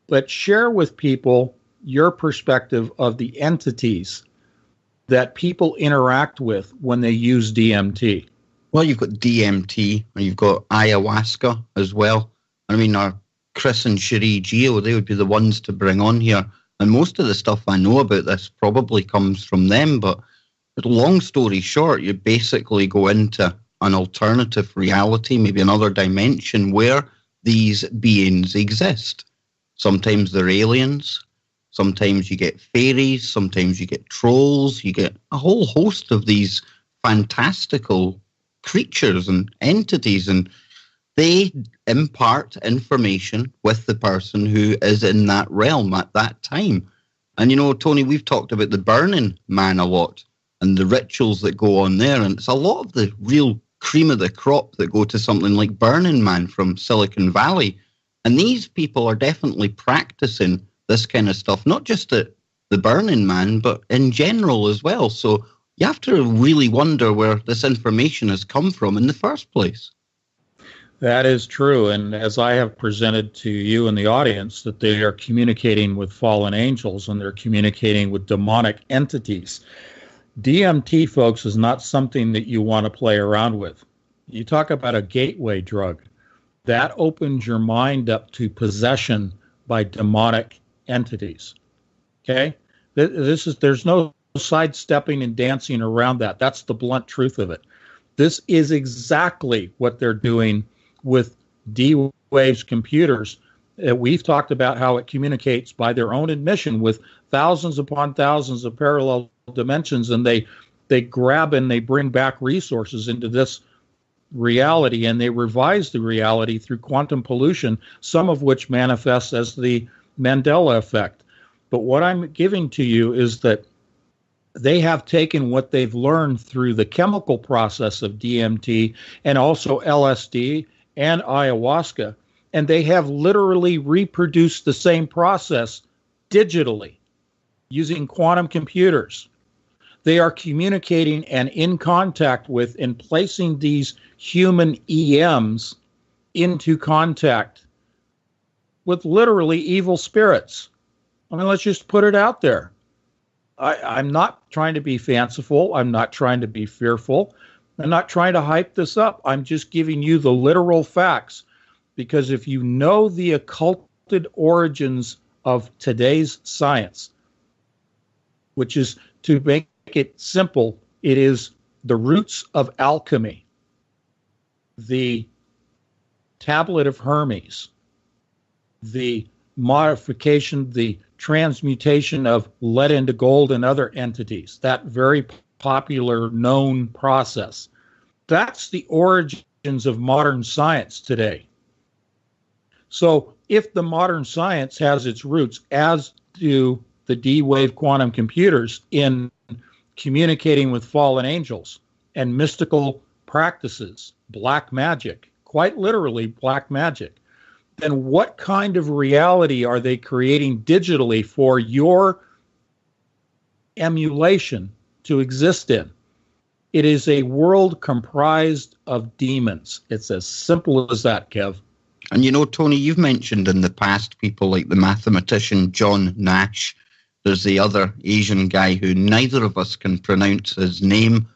But share with people your perspective of the entities that people interact with when they use DMT. Well, you've got DMT and you've got ayahuasca as well. I mean, our Chris and Cherie Geo, they would be the ones to bring on here. And most of the stuff I know about this probably comes from them. But long story short, you basically go into an alternative reality, maybe another dimension where these beings exist. Sometimes they're aliens, sometimes you get fairies, sometimes you get trolls, you get a whole host of these fantastical creatures and entities, and they impart information with the person who is in that realm at that time. And you know, Tony, we've talked about the Burning Man a lot and the rituals that go on there, and it's a lot of the real cream of the crop that go to something like Burning Man from Silicon Valley. And these people are definitely practicing this kind of stuff, not just at the Burning Man, but in general as well. So you have to really wonder where this information has come from in the first place. That is true. And as I have presented to you and the audience, that they are communicating with fallen angels and they're communicating with demonic entities. DMT, folks, is not something that you want to play around with. You talk about a gateway drug. That opens your mind up to possession by demonic entities. Okay? There's no sidestepping and dancing around that. That's the blunt truth of it. This is exactly what they're doing with D-Wave's computers. We've talked about how it communicates by their own admission with thousands upon thousands of parallel dimensions, and they grab and they bring back resources into this reality, and they revise the reality through quantum pollution, some of which manifests as the Mandela effect. But what I'm giving to you is that they have taken what they've learned through the chemical process of DMT and also LSD and ayahuasca, and they have literally reproduced the same process digitally using quantum computers. They are communicating and in contact with and placing these human EMs into contact with literally evil spirits. I mean, let's just put it out there. I'm not trying to be fanciful. I'm not trying to be fearful. I'm not trying to hype this up. I'm just giving you the literal facts, because if you know the occulted origins of today's science, which is, to make it simple, it is the roots of alchemy, the tablet of Hermes, the modification, the transmutation of lead into gold and other entities, that very popular known process. That's the origins of modern science today. So if the modern science has its roots, as do the D-Wave quantum computers, in communicating with fallen angels and mystical practices, black magic, quite literally black magic, then what kind of reality are they creating digitally for your emulation to exist in? It is a world comprised of demons. It's as simple as that, Kev. And you know, Tony, you've mentioned in the past people like the mathematician John Nash. There's the other Asian guy who neither of us can pronounce his name.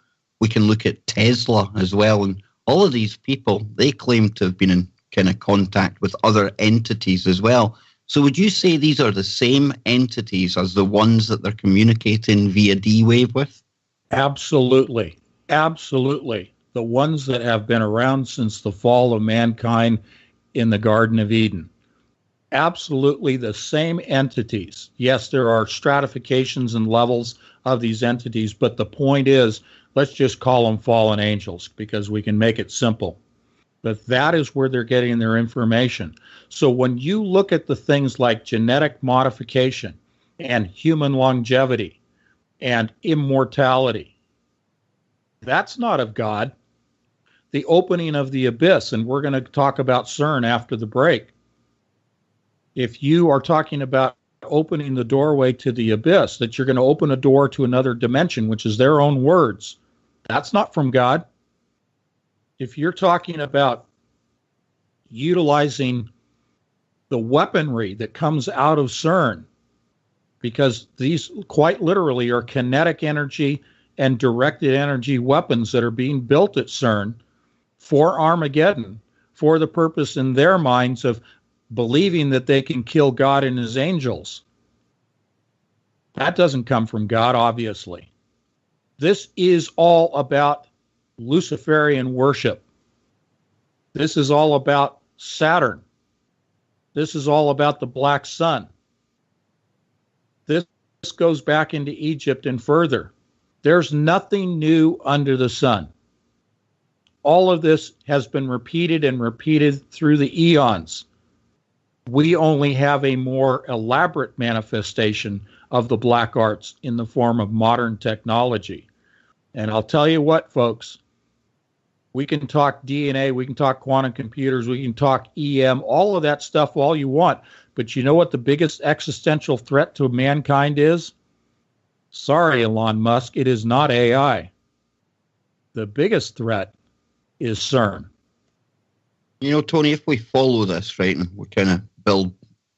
We can look at Tesla as well. And all of these people, they claim to have been in kind of contact with other entities as well. So would you say these are the same entities as the ones that they're communicating via D-Wave with? Absolutely. Absolutely. The ones that have been around since the fall of mankind in the Garden of Eden. Absolutely the same entities. Yes, there are stratifications and levels of these entities, but the point is, let's just call them fallen angels because we can make it simple. But that is where they're getting their information. So when you look at the things like genetic modification and human longevity and immortality, that's not of God. The opening of the abyss, and we're going to talk about CERN after the break. If you are talking about opening the doorway to the abyss, that you're going to open a door to another dimension, which is their own words, that's not from God. If you're talking about utilizing the weaponry that comes out of CERN, because these quite literally are kinetic energy and directed energy weapons that are being built at CERN for Armageddon, for the purpose in their minds of believing that they can kill God and his angels. That doesn't come from God, obviously. This is all about Luciferian worship. This is all about Saturn. This is all about the black sun. This goes back into Egypt and further. There's nothing new under the sun. All of this has been repeated and repeated through the eons. We only have a more elaborate manifestation of the black arts in the form of modern technology. And I'll tell you what, folks, we can talk DNA, we can talk quantum computers, we can talk EM, all of that stuff all you want. But you know what the biggest existential threat to mankind is? Sorry, Elon Musk, it is not AI. The biggest threat is CERN. You know, Tony, if we follow this, right, and we kind of build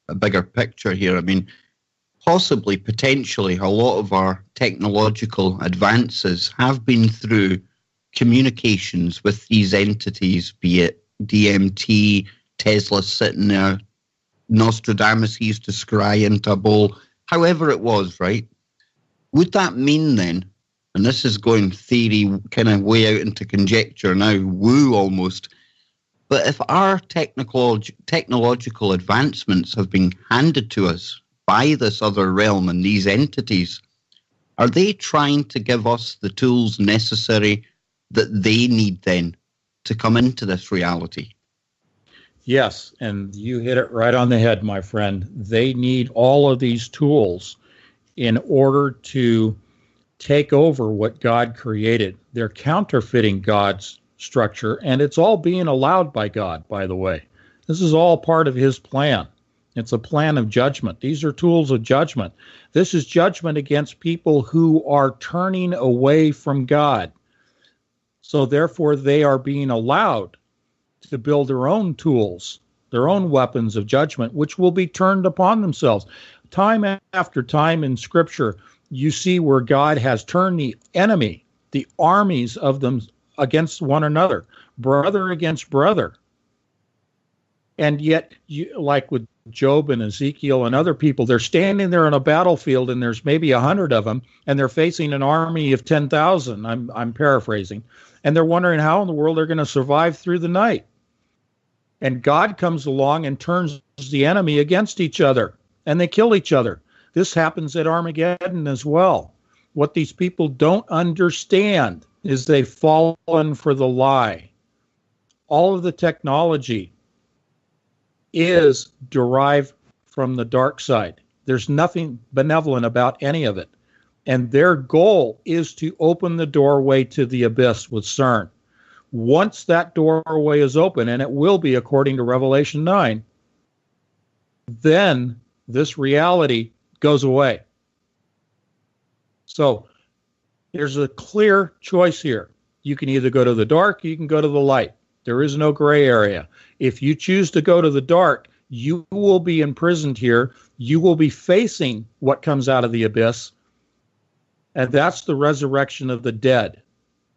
a bigger picture here, I mean, possibly, potentially, a lot of our technological advances have been through communications with these entities, be it DMT, Tesla sitting there, Nostradamus used to scry into a bowl, however it was, right? Would that mean then, and this is going theory kind of way out into conjecture now, woo almost, but if our technological advancements have been handed to us by this other realm and these entities, are they trying to give us the tools necessary that they need then to come into this reality? Yes, and you hit it right on the head, my friend. They need all of these tools in order to take over what God created. They're counterfeiting God's structure, and it's all being allowed by God, by the way. This is all part of his plan. It's a plan of judgment. These are tools of judgment. This is judgment against people who are turning away from God. So therefore, they are being allowed to build their own tools, their own weapons of judgment, which will be turned upon themselves. Time after time in Scripture, you see where God has turned the enemy, the armies of them against one another, brother against brother. And yet, like with Job and Ezekiel and other people, they're standing there on a battlefield and there's maybe 100 of them, and they're facing an army of 10,000. I'm paraphrasing. And they're wondering how in the world they're going to survive through the night. And God comes along and turns the enemy against each other, and they kill each other. This happens at Armageddon as well. What these people don't understand is they've fallen for the lie. All of the technology is derived from the dark side. There's nothing benevolent about any of it. And their goal is to open the doorway to the abyss with CERN. Once that doorway is open, and it will be according to Revelation 9, then this reality goes away. So there's a clear choice here. You can either go to the dark, or you can go to the light. There is no gray area. If you choose to go to the dark, you will be imprisoned here. You will be facing what comes out of the abyss. And that's the resurrection of the dead.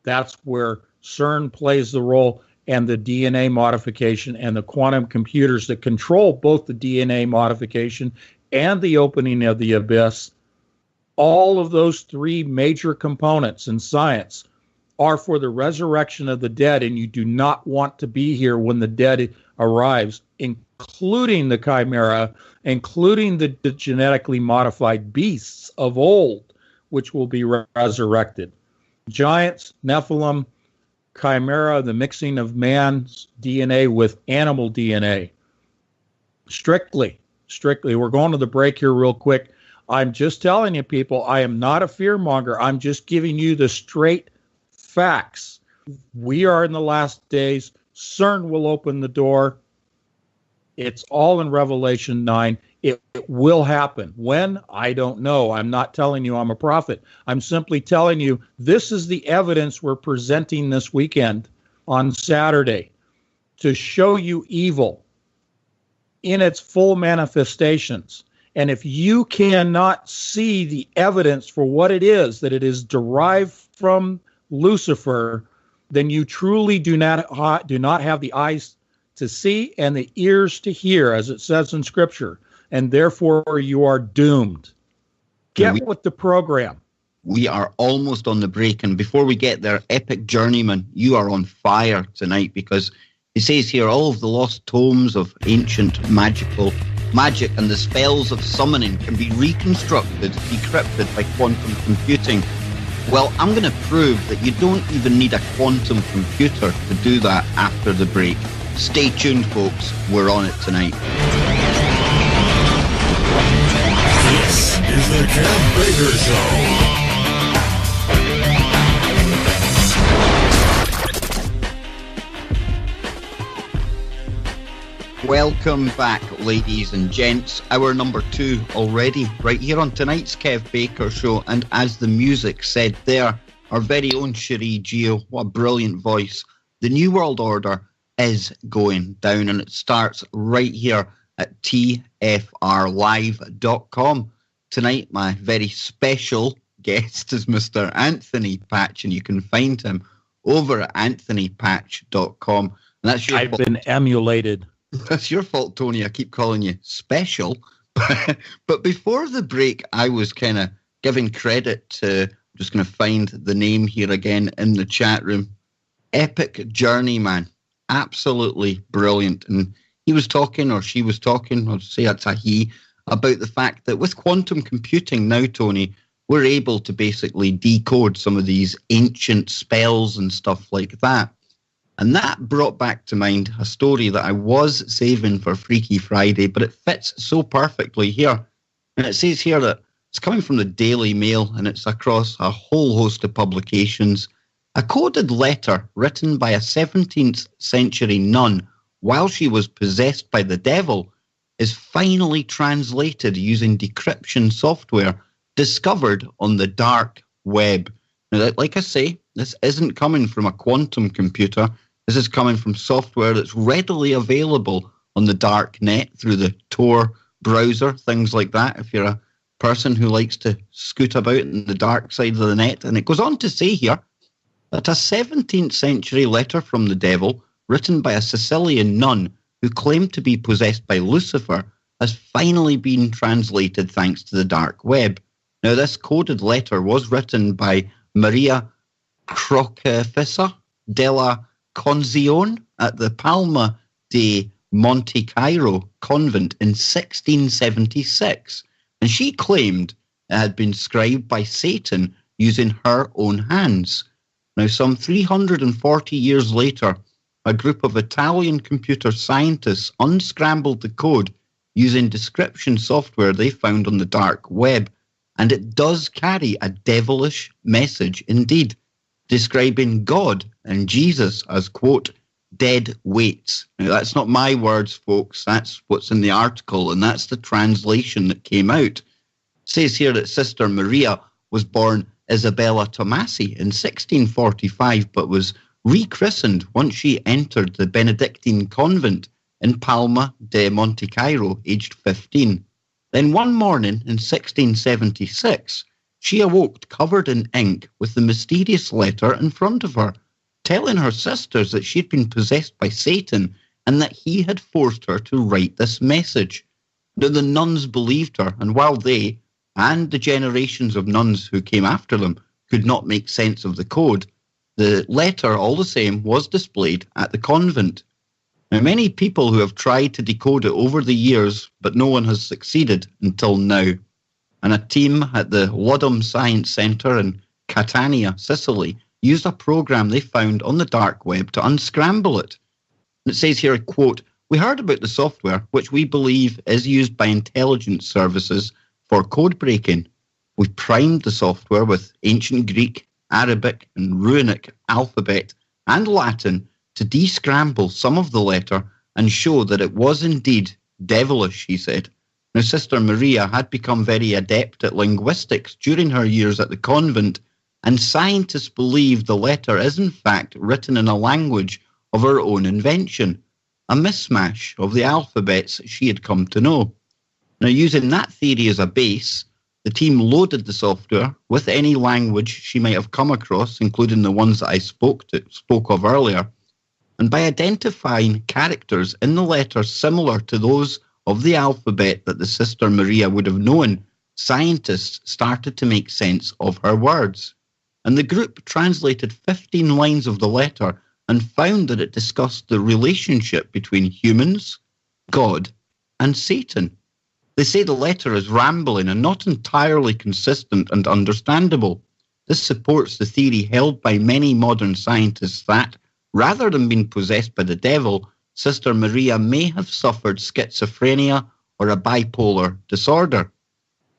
That's where CERN plays the role, and the DNA modification and the quantum computers that control both the DNA modification and the opening of the abyss, all of those three major components in science are for the resurrection of the dead, and you do not want to be here when the dead arrives, including the chimera, including the genetically modified beasts of old, which will be resurrected. Giants, Nephilim, chimera, the mixing of man's DNA with animal DNA. Strictly. We're going to the break here real quick. I'm just telling you, people, I am not a fearmonger. I'm just giving you the straight facts. We are in the last days. CERN will open the door. It's all in Revelation 9. It will happen. When? I don't know. I'm not telling you I'm a prophet. I'm simply telling you this is the evidence we're presenting this weekend on Saturday to show you evil in its full manifestations. And if you cannot see the evidence for what it is, that it is derived from Lucifer, then you truly do not have the eyes to see and the ears to hear, as it says in Scripture, and therefore you are doomed. Get with the program. We are almost on the break, and before we get there, Epic Journeyman, you are on fire tonight, because it says here all of the lost tomes of ancient magic and the spells of summoning can be reconstructed, decrypted by quantum computing. Well, I'm going to prove that you don't even need a quantum computer to do that after the break. Stay tuned, folks. We're on it tonight. This is the Ken Baker Show. Welcome back, ladies and gents. Hour number 2 already, right here on tonight's Kev Baker Show. And as the music said there, our very own Cherie Geo, what a brilliant voice. The New World Order is going down, and it starts right here at tfrlive.com. Tonight, my very special guest is Mr. Anthony Patch, and you can find him over at anthonypatch.com. And that's your I've been emulated. That's your fault, Tony. I keep calling you special. But before the break, I was kind of giving credit to, I'm just going to find the name here again in the chat room, Epic Journeyman. Absolutely brilliant. And he was talking, or she was talking, I'll say it's a he, about the fact that with quantum computing now, Tony, we're able to basically decode some of these ancient spells and stuff like that. And that brought back to mind a story that I was saving for Freaky Friday, but it fits so perfectly here. And it says here that it's coming from the Daily Mail, and it's across a whole host of publications. A coded letter written by a 17th century nun while she was possessed by the devil is finally translated using decryption software discovered on the dark web. Now, like I say, this isn't coming from a quantum computer. This is coming from software that's readily available on the dark net through the Tor browser, things like that, if you're a person who likes to scoot about in the dark side of the net. And it goes on to say here that a 17th century letter from the devil, written by a Sicilian nun who claimed to be possessed by Lucifer, has finally been translated thanks to the dark web. Now, this coded letter was written by Maria Crocefissa della Conzione at the Palma de Monte Cairo convent in 1676, and she claimed it had been scribed by Satan using her own hands. Now, some 340 years later, a group of Italian computer scientists unscrambled the code using description software they found on the dark web, and it does carry a devilish message indeed, describing God and Jesus as, quote, dead weights. Now, that's not my words, folks. That's what's in the article, and that's the translation that came out. It says here that Sister Maria was born Isabella Tomasi in 1645, but was rechristened once she entered the Benedictine convent in Palma de Monte Cairo, aged 15. Then one morning in 1676, she awoke covered in ink with the mysterious letter in front of her. telling her sisters that she'd been possessed by Satan and that he had forced her to write this message. Now, the nuns believed her, and while they, and the generations of nuns who came after them, could not make sense of the code, the letter, all the same, was displayed at the convent. Now, many people who have tried to decode it over the years, but no one has succeeded until now. And a team at the Ludum Science Centre in Catania, Sicily, used a program they found on the dark web to unscramble it. And it says here, quote, "We heard about the software, which we believe is used by intelligence services for code breaking. We primed the software with ancient Greek, Arabic, and Runic alphabet and Latin to descramble some of the letter and show that it was indeed devilish," he said. Now, Sister Maria had become very adept at linguistics during her years at the convent, and scientists believe the letter is in fact written in a language of her own invention, a mismatch of the alphabets she had come to know. Now, using that theory as a base, the team loaded the software with any language she might have come across, including the ones that I spoke of earlier, and by identifying characters in the letter similar to those of the alphabet that the Sister Maria would have known, scientists started to make sense of her words. And the group translated 15 lines of the letter and found that it discussed the relationship between humans, God, and Satan. They say the letter is rambling and not entirely consistent and understandable. This supports the theory held by many modern scientists that, rather than being possessed by the devil, Sister Maria may have suffered schizophrenia or a bipolar disorder.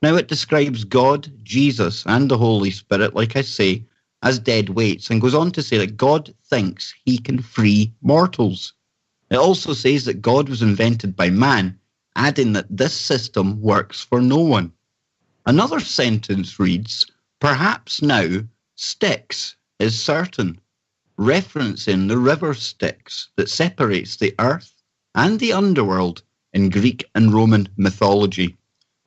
Now, it describes God, Jesus, and the Holy Spirit, like I say, as dead weights, and goes on to say that God thinks he can free mortals. It also says that God was invented by man, adding that this system works for no one. Another sentence reads, "Perhaps now Styx is certain," referencing the river Styx that separates the earth and the underworld in Greek and Roman mythology.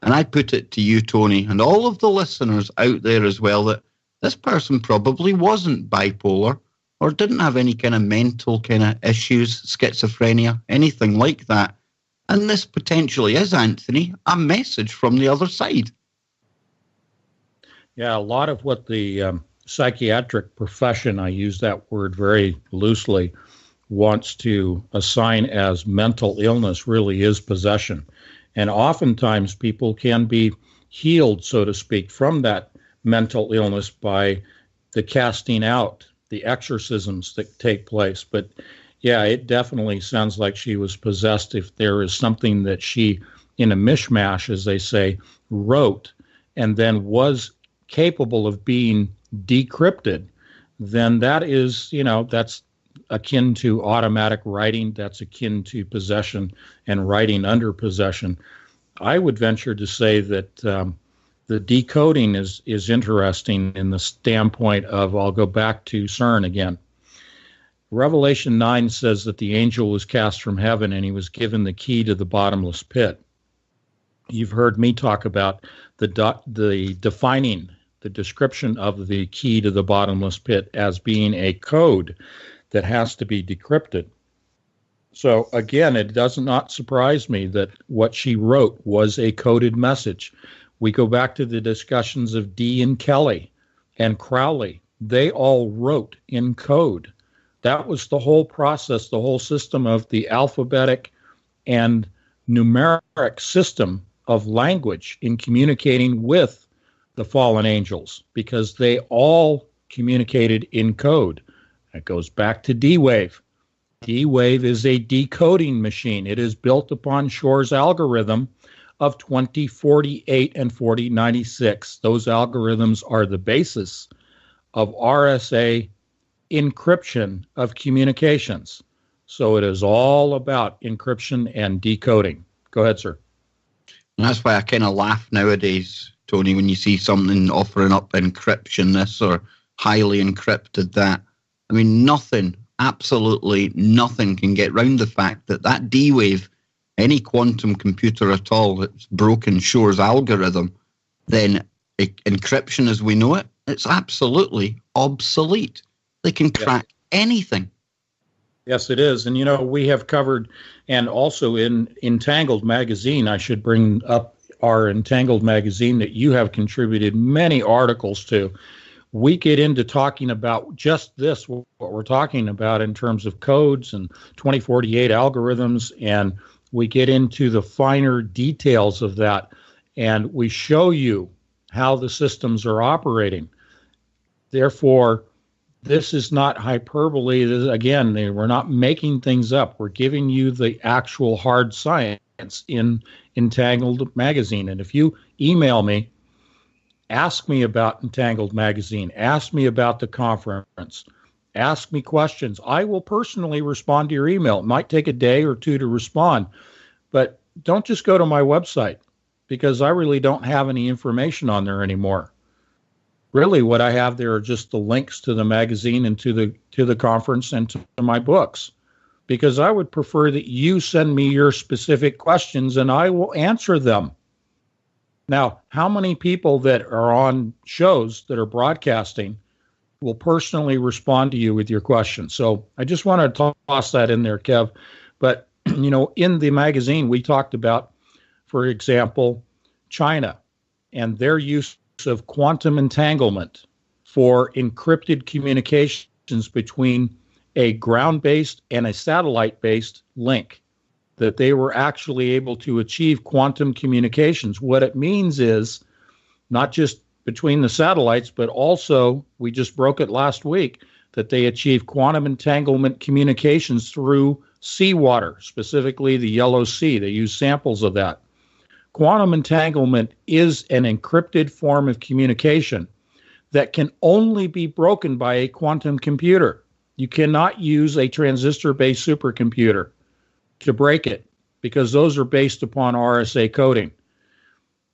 And I put it to you, Tony, and all of the listeners out there as well, that this person probably wasn't bipolar or didn't have any kind of mental kind of issues, schizophrenia, anything like that. And this potentially is, Anthony, a message from the other side. Yeah, a lot of what the psychiatric profession, I use that word very loosely, wants to assign as mental illness really is possession. And oftentimes people can be healed, so to speak, from that mental illness by the casting out, the exorcisms that take place. But yeah, it definitely sounds like she was possessed. If there is something that she, in a mishmash, as they say, wrote and then was capable of being decrypted, then that is, that's akin to automatic writing. That's akin to possession and writing under possession. I would venture to say that the decoding is interesting in the standpoint of, I'll go back to CERN again. Revelation 9 says that the angel was cast from heaven and he was given the key to the bottomless pit. You've heard me talk about the defining, the description of the key to the bottomless pit as being a code that has to be decrypted. So again, it does not surprise me that what she wrote was a coded message. We go back to the discussions of Dee and Kelly and Crowley. They all wrote in code. That was the whole process, the whole system of the alphabetic and numeric system of language in communicating with the fallen angels, because they all communicated in code. That goes back to D-Wave. D-Wave is a decoding machine. It is built upon Shor's algorithm of 2048 and 4096. Those algorithms are the basis of RSA encryption of communications. So it is all about encryption and decoding. Go ahead, sir. And that's why I kind of laugh nowadays, Tony, when you see something offering up encryption this or highly encrypted that. I mean, nothing, absolutely nothing can get round the fact that that D-Wave, any quantum computer at all that's broken Shor's algorithm, then encryption as we know it, it's absolutely obsolete. They can crack anything. Yes, it is. And, we have covered, and also in Entangled magazine, I should bring up our Entangled magazine that you have contributed many articles to. We get into talking about just this, what we're talking about in terms of codes and 2048 algorithms, and we get into the finer details of that, and we show you how the systems are operating. Therefore, this is not hyperbole. Again, we're not making things up. We're giving you the actual hard science in Entangled magazine. And if you email me, ask me about Entangled magazine, ask me about the conference, ask me questions, I will personally respond to your email. It might take a day or two to respond, but don't just go to my website, because I really don't have any information on there anymore. Really, what I have there are just the links to the magazine and to the conference and to my books, because I would prefer that you send me your specific questions and I will answer them. Now, how many people that are on shows that are broadcasting will personally respond to you with your questions? So I just want to toss that in there, Kev. But, in the magazine, we talked about, for example, China and their use of quantum entanglement for encrypted communications between a ground-based and a satellite-based link, that they were actually able to achieve quantum communications. What it means is not just between the satellites, but also, we just broke it last week, that they achieve quantum entanglement communications through seawater, specifically the Yellow Sea. They use samples of that. Quantum entanglement is an encrypted form of communication that can only be broken by a quantum computer. You cannot use a transistor-based supercomputer to break it, because those are based upon RSA coding.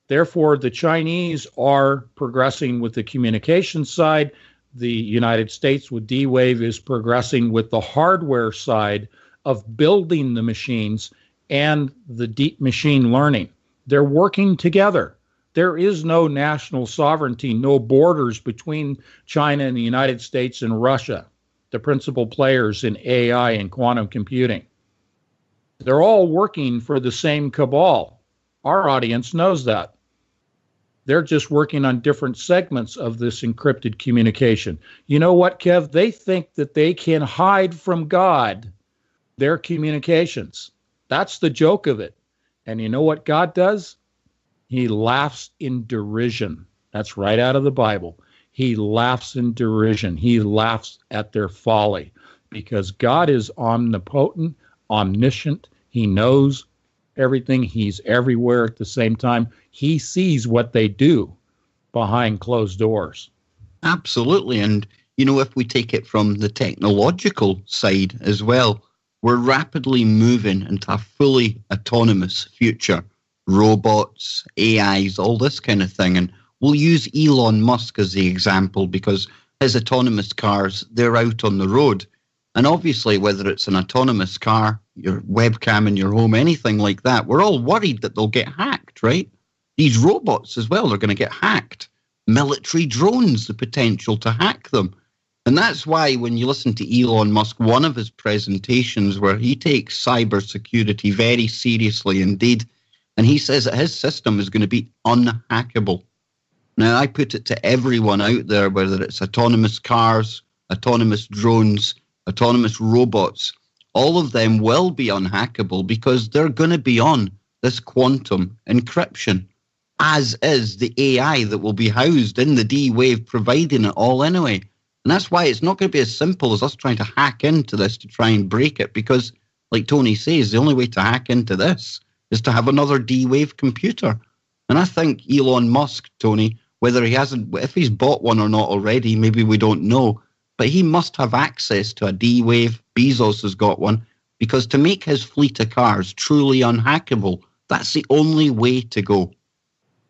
Therefore, the Chinese are progressing with the communication side. The United States with D-Wave is progressing with the hardware side of building the machines and the deep machine learning. They're working together. There is no national sovereignty, no borders between China and the United States and Russia, the principal players in AI and quantum computing. They're all working for the same cabal. Our audience knows that. They're just working on different segments of this encrypted communication. You know what, Kev? They think that they can hide from God their communications. That's the joke of it. And you know what God does? He laughs in derision. That's right out of the Bible. He laughs in derision. He laughs at their folly, because God is omnipotent, omniscient. He knows everything. He's everywhere at the same time. He sees what they do behind closed doors. Absolutely. And, if we take it from the technological side as well, we're rapidly moving into a fully autonomous future. Robots, AIs, all this kind of thing. And we'll use Elon Musk as the example, because his autonomous cars, they're out on the road. And obviously, whether it's an autonomous car, your webcam in your home, anything like that, we're all worried that they'll get hacked, right? These robots as well are going to get hacked. Military drones, the potential to hack them. And that's why when you listen to Elon Musk, one of his presentations where he takes cybersecurity very seriously indeed, and he says that his system is going to be unhackable. Now, I put it to everyone out there, whether it's autonomous cars, autonomous drones, autonomous robots, all of them will be unhackable, because they're going to be on this quantum encryption, as is the AI that will be housed in the D-Wave providing it all anyway. And that's why it's not going to be as simple as us trying to hack into this to try and break it, because, like Tony says, the only way to hack into this is to have another D-Wave computer. And I think Elon Musk, Tony, whether he hasn't, if he's bought one or not already, maybe we don't know, but he must have access to a D-Wave. Bezos has got one, because to make his fleet of cars truly unhackable, that's the only way to go.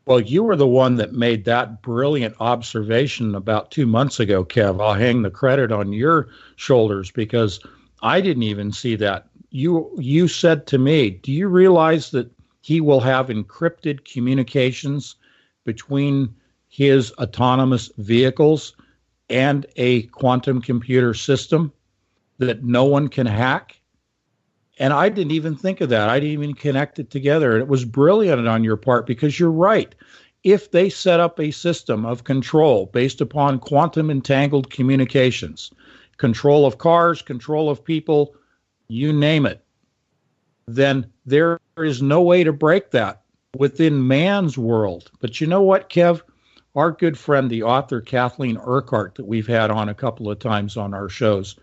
Well, you were the one that made that brilliant observation about 2 months ago, Kev. I'll hang the credit on your shoulders, because I didn't even see that. You said to me, do you realize that he will have encrypted communications between his autonomous vehicles and a quantum computer system? that no one can hack? And I didn't even think of that. I didn't even connect it together. And it was brilliant on your part, because you're right. If they set up a system of control based upon quantum entangled communications, control of cars, control of people, you name it, then there is no way to break that within man's world. But you know what, Kev? Our good friend, the author Kathleen Urquhart, that we've had on a couple of times on our shows,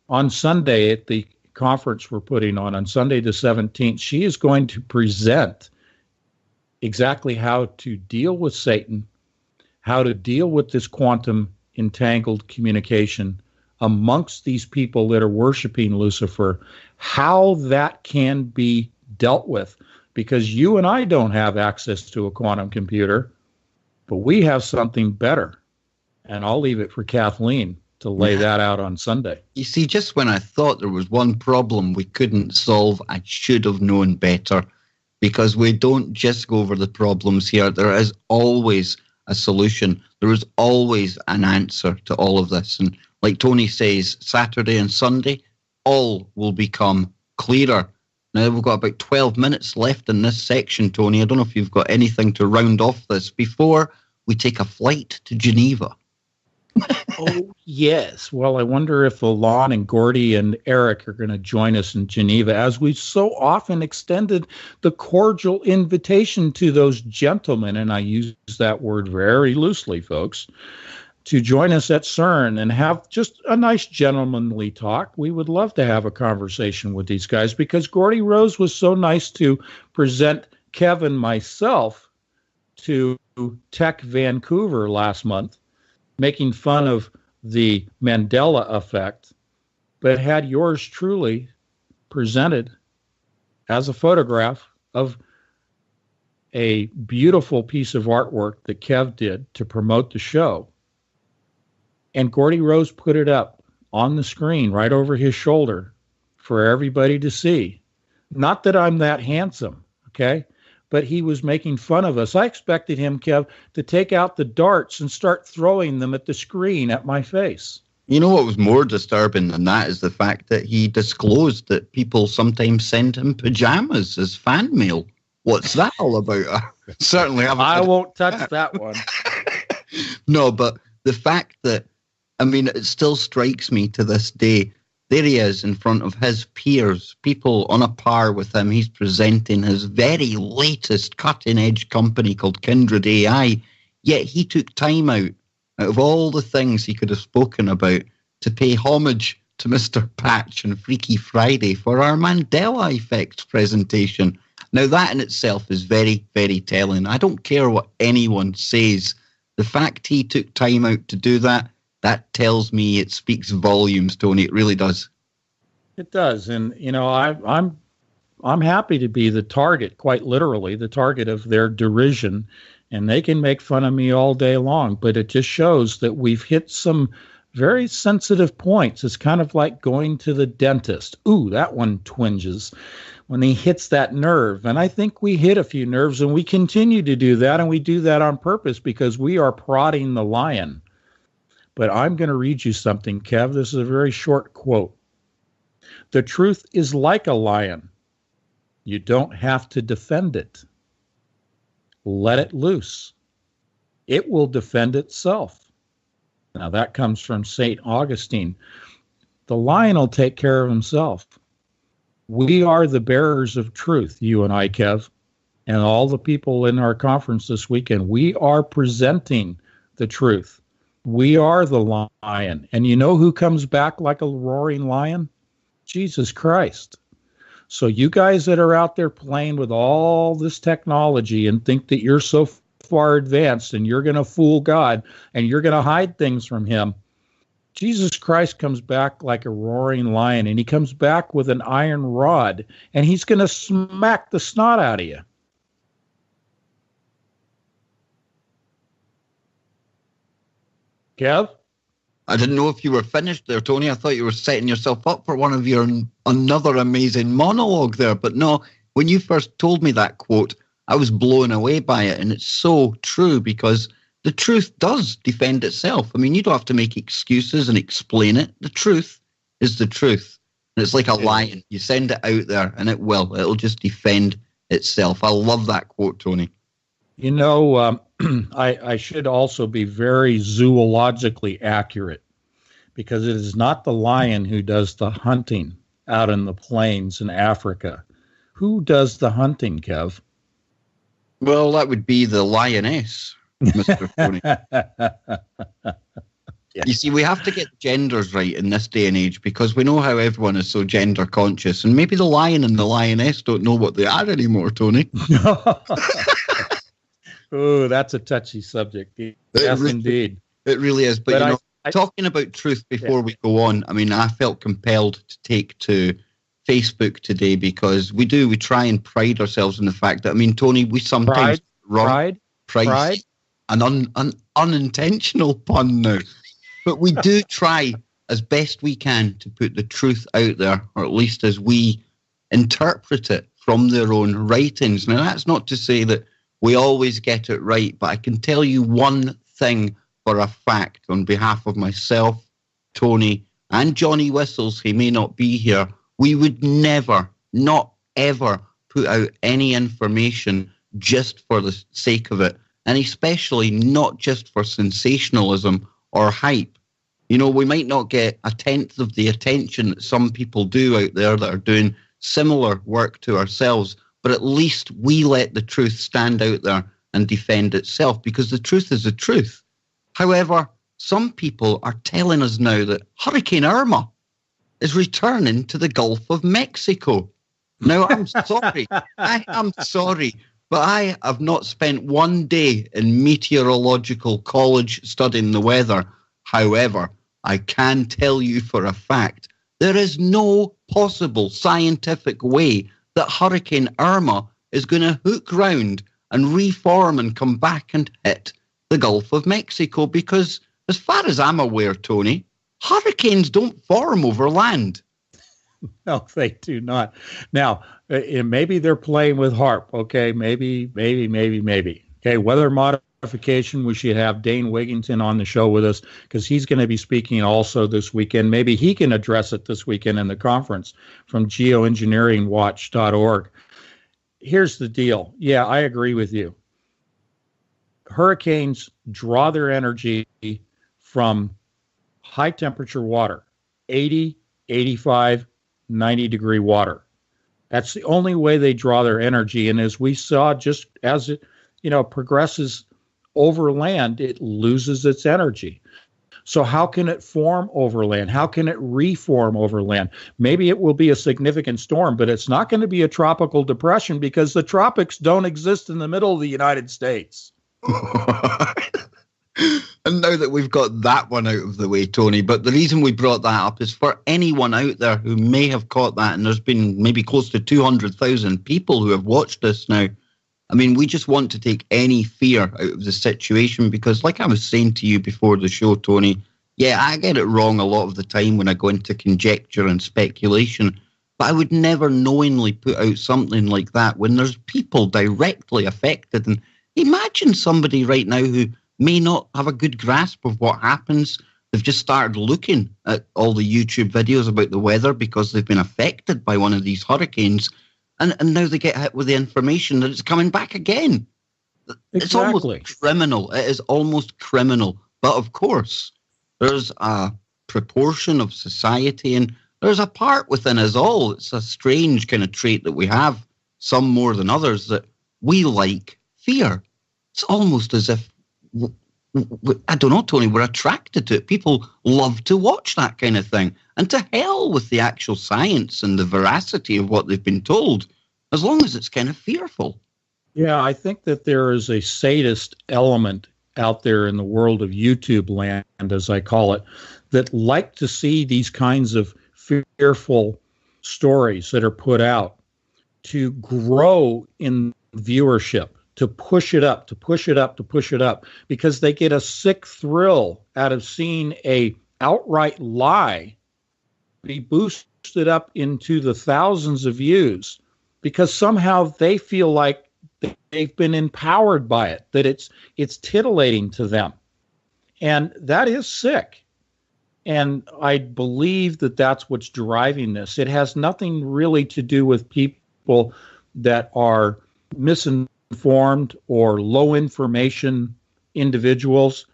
on Sunday at the conference we're putting on Sunday the 17th, she is going to present exactly how to deal with Satan, how to deal with this quantum entangled communication amongst these people that are worshiping Lucifer, how that can be dealt with. Because you and I don't have access to a quantum computer, but we have something better. And I'll leave it for Kathleen to lay that out on Sunday. You see, just when I thought there was one problem we couldn't solve, I should have known better, because we don't just go over the problems here. There is always a solution. There is always an answer to all of this. And like Tony says, Saturday and Sunday, all will become clearer. Now, we've got about 12 minutes left in this section, Tony. I don't know if you've got anything to round off this before we take a flight to Geneva. Oh, yes. Well, I wonder if Alon and Gordy and Eric are going to join us in Geneva, as we've so often extended the cordial invitation to those gentlemen, and I use that word very loosely, folks, to join us at CERN and have just a nice gentlemanly talk. We would love to have a conversation with these guys, because Gordy Rose was so nice to present Kevin, myself, to Tech Vancouver last month, making fun of the Mandela effect, but had yours truly presented as a photograph of a beautiful piece of artwork that Kev did to promote the show. And Gordy Rose put it up on the screen right over his shoulder for everybody to see. Not that I'm that handsome, okay? But he was making fun of us. I expected him, Kev, to take out the darts and start throwing them at the screen at my face. You know what was more disturbing than that is the fact that he disclosed that people sometimes send him pajamas as fan mail. What's that all about? Certainly haven't. I won't touch that one. No, but the fact that, I mean, it still strikes me to this day. There he is in front of his peers, people on a par with him. He's presenting his very latest cutting-edge company called Kindred AI. Yet he took time out of all the things he could have spoken about, to pay homage to Mr. Patch and Freaky Friday for our Mandela Effect presentation. Now, that in itself is very, very telling. I don't care what anyone says. The fact he took time out to do that, that tells me, it speaks volumes, Tony. It really does. It does. And, you know, I'm happy to be the target, quite literally, the target of their derision. And they can make fun of me all day long, but it just shows that we've hit some very sensitive points. It's kind of like going to the dentist. Ooh, that one twinges when he hits that nerve. And I think we hit a few nerves, and we continue to do that. And we do that on purpose because we are prodding the lion. But I'm going to read you something, Kev. This is a very short quote. The truth is like a lion. You don't have to defend it. Let it loose. It will defend itself. Now that comes from St. Augustine. The lion will take care of himself. We are the bearers of truth, you and I, Kev, and all the people in our conference this weekend. We are presenting the truth. We are the lion. And you know who comes back like a roaring lion? Jesus Christ. So you guys that are out there playing with all this technology and think that you're so far advanced and you're going to fool God and you're going to hide things from him, Jesus Christ comes back like a roaring lion, and he comes back with an iron rod, and he's going to smack the snot out of you. Kev? I didn't know if you were finished there, Tony. I thought you were setting yourself up for one of your another amazing monologue there. But no, when you first told me that quote, I was blown away by it. And it's so true, because the truth does defend itself. I mean, you don't have to make excuses and explain it. The truth is the truth. And it's like a lion. You send it out there and it will. It'll just defend itself. I love that quote, Tony. You know, I should also be very zoologically accurate, because it is not the lion who does the hunting out in the plains in Africa. Who does the hunting, Kev? Well, that would be the lioness, Mr. Tony. Yeah. You see, we have to get genders right in this day and age, because we know how everyone is so gender conscious, and maybe the lion and the lioness don't know what they are anymore, Tony. Oh, that's a touchy subject. Yes, indeed. It really is. But you know, talking about truth before we go on, I mean, I felt compelled to take to Facebook today, because we try and pride ourselves in the fact that, I mean, Tony, we sometimes pride, an unintentional pun now. But we do try as best we can to put the truth out there, or at least as we interpret it from their own writings. Now, that's not to say that we always get it right, but I can tell you one thing for a fact on behalf of myself, Tony, and Johnny Whistles, he may not be here. We would never, not ever, put out any information just for the sake of it, and especially not just for sensationalism or hype. You know, we might not get a tenth of the attention that some people do out there that are doing similar work to ourselves, but at least we let the truth stand out there and defend itself, because the truth is the truth. However, some people are telling us now that Hurricane Irma is returning to the Gulf of Mexico. Now, I'm sorry. I am sorry. But I have not spent one day in meteorological college studying the weather. However, I can tell you for a fact there is no possible scientific way that Hurricane Irma is going to hook round and reform and come back and hit the Gulf of Mexico, because as far as I'm aware, Tony, hurricanes don't form over land. No, they do not. Now, maybe they're playing with HARP. Okay, maybe. Okay, weather modification. We should have Dane Wigington on the show with us, because he's going to be speaking also this weekend. Maybe he can address it this weekend in the conference from geoengineeringwatch.org. Here's the deal. Yeah, I agree with you. Hurricanes draw their energy from high temperature water, 80, 85, 90-degree water. That's the only way they draw their energy. And as we saw, just as it, progresses over land, it loses its energy. So how can it form over land? How can it reform over land? Maybe it will be a significant storm, but it's not going to be a tropical depression, because the tropics don't exist in the middle of the United States. And now that we've got that one out of the way, Tony, but the reason we brought that up is for anyone out there who may have caught that, and there's been maybe close to 200,000 people who have watched this now. I mean, we just want to take any fear out of the situation, because like I was saying to you before the show, Tony, yeah, I get it wrong a lot of the time when I go into conjecture and speculation, but I would never knowingly put out something like that when there's people directly affected. And imagine somebody right now who may not have a good grasp of what happens. They've just started looking at all the YouTube videos about the weather because they've been affected by one of these hurricanes, and now they get hit with the information that it's coming back again. Exactly. It's almost criminal. It is almost criminal. But of course, there's a proportion of society, and there's a part within us all. It's a strange kind of trait that we have, some more than others, that we like fear. It's almost as if, I don't know, Tony, we're attracted to it. People love to watch that kind of thing. And to hell with the actual science and the veracity of what they've been told, as long as it's kind of fearful. Yeah, I think that there is a sadist element out there in the world of YouTube land, as I call it, that like to see these kinds of fearful stories that are put out to grow in viewership, to push it up, because they get a sick thrill out of seeing a outright lie be boosted up into the thousands of views, because somehow they feel like they've been empowered by it, that it's titillating to them. And that is sick. And I believe that that's what's driving this. It has nothing really to do with people that are misinformed or low information individuals.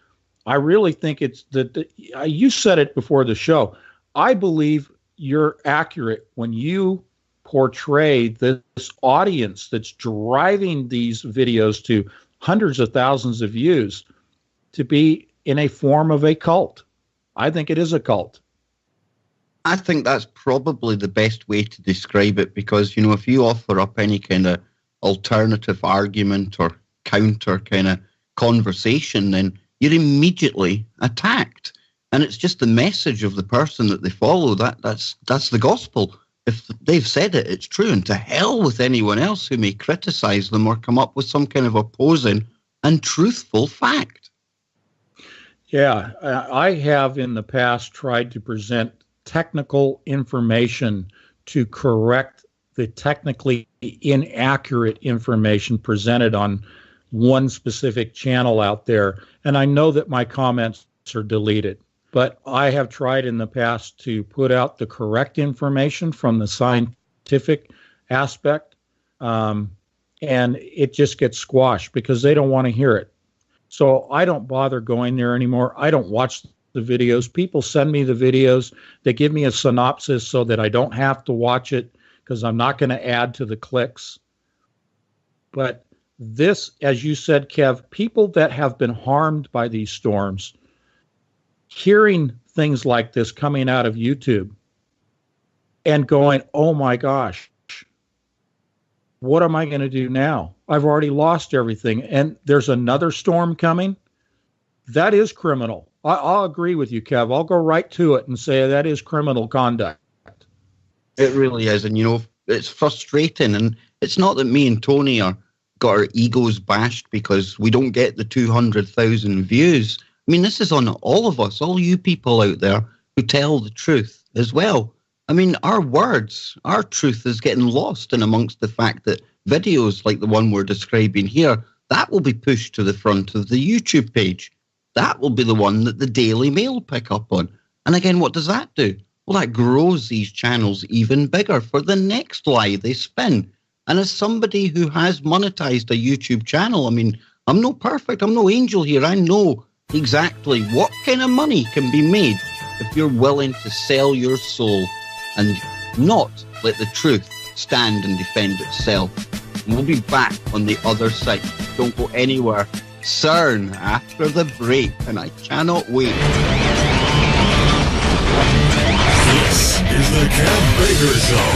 I really think it's that you said it before the show. I believe you're accurate when you portray this audience that's driving these videos to hundreds of thousands of views to be in a form of a cult. I think it is a cult. I think that's probably the best way to describe it because, you know, if you offer up any kind of alternative argument or counter kind of conversation, then you're immediately attacked. And it's just the message of the person that they follow. That's the gospel. If they've said it, it's true. And to hell with anyone else who may criticize them or come up with some kind of opposing and truthful fact. Yeah, I have in the past tried to present technical information to correct the technically inaccurate information presented on one specific channel out there. And I know that my comments are deleted, but I have tried in the past to put out the correct information from the scientific aspect, and it just gets squashed because they don't want to hear it. So I don't bother going there anymore. I don't watch the videos. People send me the videos. They give me a synopsis so that I don't have to watch it because I'm not going to add to the clicks. But this, as you said, Kev, people that have been harmed by these storms, hearing things like this coming out of YouTube and going, oh my gosh, what am I going to do now? I've already lost everything. And there's another storm coming. That is criminal. I'll agree with you, Kev. I'll go right to it and say that is criminal conduct. It really is. And, you know, it's frustrating. And it's not that me and Tony got our egos bashed because we don't get the 200,000 views. I mean, this is on all of us, all you people out there who tell the truth as well. I mean, our words, our truth is getting lost in amongst the fact that videos like the one we're describing here, that will be pushed to the front of the YouTube page. That will be the one that the Daily Mail pick up on. And again, what does that do? Well, that grows these channels even bigger for the next lie they spin. And as somebody who has monetized a YouTube channel, I mean, I'm no perfect, I'm no angel here. I know exactly what kind of money can be made if you're willing to sell your soul and not let the truth stand and defend itself. And we'll be back on the other side. Don't go anywhere. CERN after the break, and I cannot wait. This is the Kev Baker Show.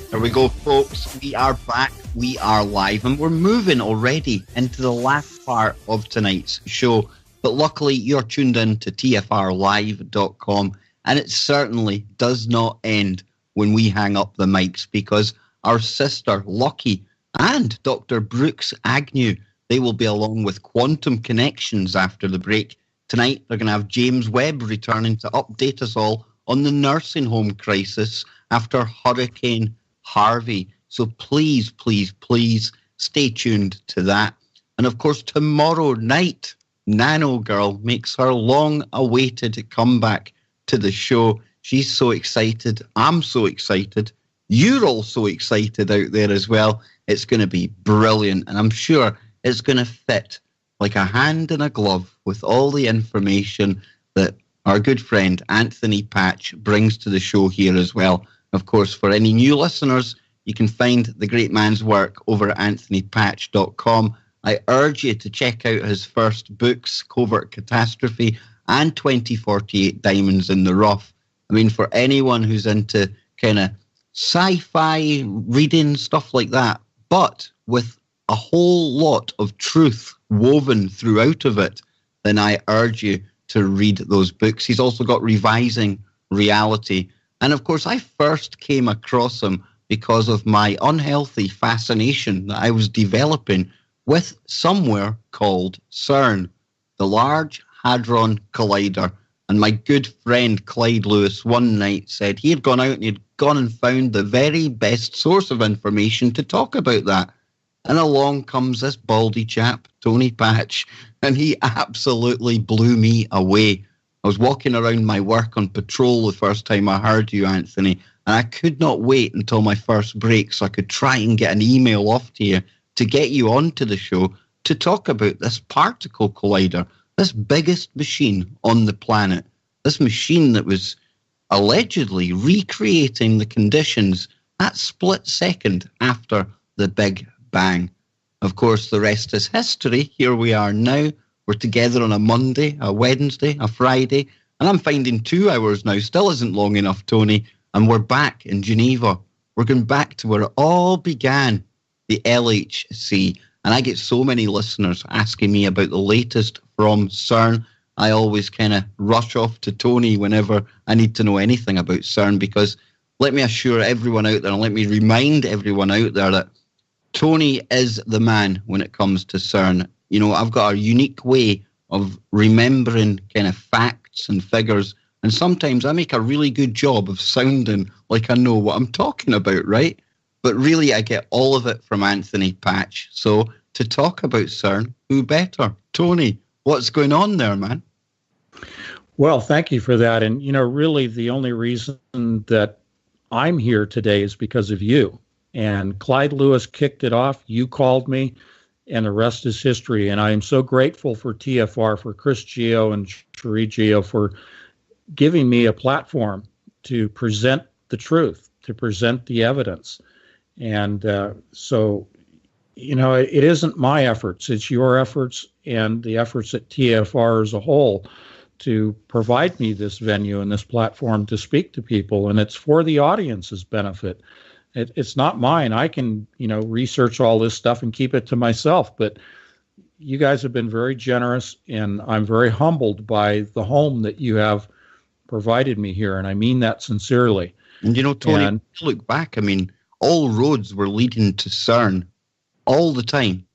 Here we go, folks. We are back. We are live, and we're moving already into the last part of tonight's show. But luckily, you're tuned in to tfrlive.com, and it certainly does not end when we hang up the mics, because our sister Lucky and Dr. Brooks Agnew, they will be along with Quantum Connections after the break. Tonight, they're going to have James Webb returning to update us all on the nursing home crisis after Hurricane Harvey. So please, please, please stay tuned to that. And of course, tomorrow night, Nano Girl makes her long-awaited comeback to the show. She's so excited. I'm so excited. You're all so excited out there as well. It's going to be brilliant, and I'm sure it's going to fit like a hand in a glove with all the information that our good friend Anthony Patch brings to the show here as well. Of course, for any new listeners, you can find the great man's work over at anthonypatch.com. I urge you to check out his first books, Covert Catastrophe and 2048 Diamonds in the Rough. I mean, for anyone who's into kind of sci-fi reading, stuff like that, but with a whole lot of truth woven throughout of it, then I urge you to read those books. He's also got Revising Reality. And of course, I first came across him because of my unhealthy fascination that I was developing with somewhere called CERN, the Large Hadron Collider. And my good friend Clyde Lewis one night said he had gone out and he'd gone and found the very best source of information to talk about that. And along comes this baldy chap, Tony Patch, and he absolutely blew me away. I was walking around my work on patrol the first time I heard you, Anthony, and I could not wait until my first break so I could try and get an email off to you to get you onto the show to talk about this particle collider, this biggest machine on the planet, this machine that was allegedly recreating the conditions that split second after the Big Bang. Of course, the rest is history. Here we are now. We're together on a Monday, a Wednesday, a Friday, and I'm finding 2 hours now still isn't long enough, Tony, and we're back in Geneva. We're going back to where it all began, the LHC, and I get so many listeners asking me about the latest from CERN. I always kind of rush off to Tony whenever I need to know anything about CERN, because let me assure everyone out there, and let me remind everyone out there that Tony is the man when it comes to CERN. You know, I've got a unique way of remembering kind of facts and figures, and sometimes I make a really good job of sounding like I know what I'm talking about, right? But really, I get all of it from Anthony Patch. So to talk about CERN, who better? Tony, what's going on there, man? Well, thank you for that. And, you know, really the only reason that I'm here today is because of you. And Clyde Lewis kicked it off. You called me, and the rest is history. And I am so grateful for TFR, for Chris Gio and Cherie Gio for giving me a platform to present the truth, to present the evidence. And so, you know, it isn't my efforts, it's your efforts and the efforts at TFR as a whole to provide me this venue and this platform to speak to people. And it's for the audience's benefit. It's not mine. I can, you know, research all this stuff and keep it to myself. But you guys have been very generous, and I'm very humbled by the home that you have provided me here. And I mean that sincerely. And, you know, Tony, look back, I mean, all roads were leading to CERN all the time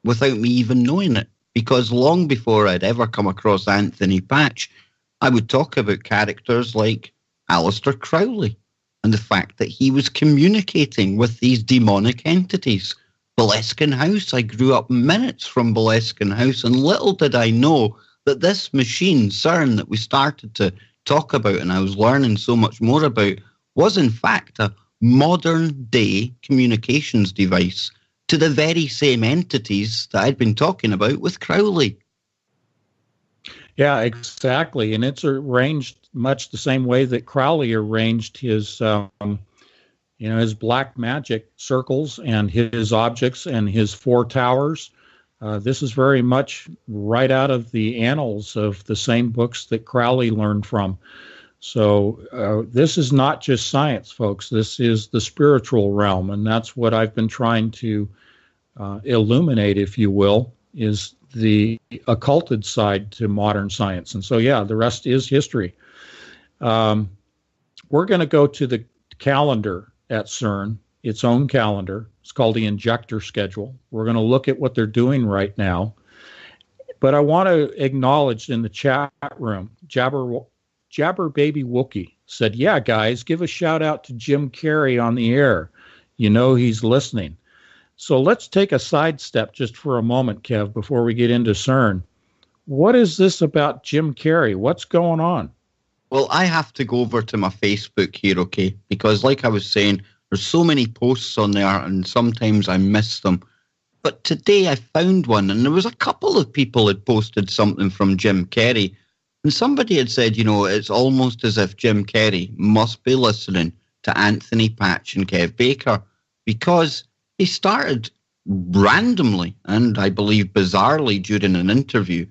without me even knowing it. Because long before I'd ever come across Anthony Patch, I would talk about characters like Aleister Crowley and the fact that he was communicating with these demonic entities. Boleskine House, I grew up minutes from Boleskine House, and little did I know that this machine, CERN, that we started to talk about and I was learning so much more about, was in fact a modern-day communications device to the very same entities that I'd been talking about with Crowley. Yeah, exactly. And it's arranged much the same way that Crowley arranged his, his black magic circles and his objects and his four towers. This is very much right out of the annals of the same books that Crowley learned from. So this is not just science, folks. This is the spiritual realm, and that's what I've been trying to illuminate, if you will, is the occulted side to modern science. And so, yeah, the rest is history. We're going to go to the calendar at CERN, its own calendar. It's called the injector schedule. We're going to look at what they're doing right now. But I want to acknowledge in the chat room, Jabber Baby Wookie said, yeah, guys, give a shout out to Jim Carrey on the air. You know he's listening. So let's take a sidestep just for a moment, Kev, before we get into CERN. What is this about Jim Carrey? What's going on? Well, I have to go over to my Facebook here, okay? Because like I was saying, there's so many posts on there and sometimes I miss them. But today I found one and there was a couple of people had posted something from Jim Carrey. And somebody had said, you know, it's almost as if Jim Carrey must be listening to Anthony Patch and Kev Baker, because he started randomly and I believe bizarrely during an interview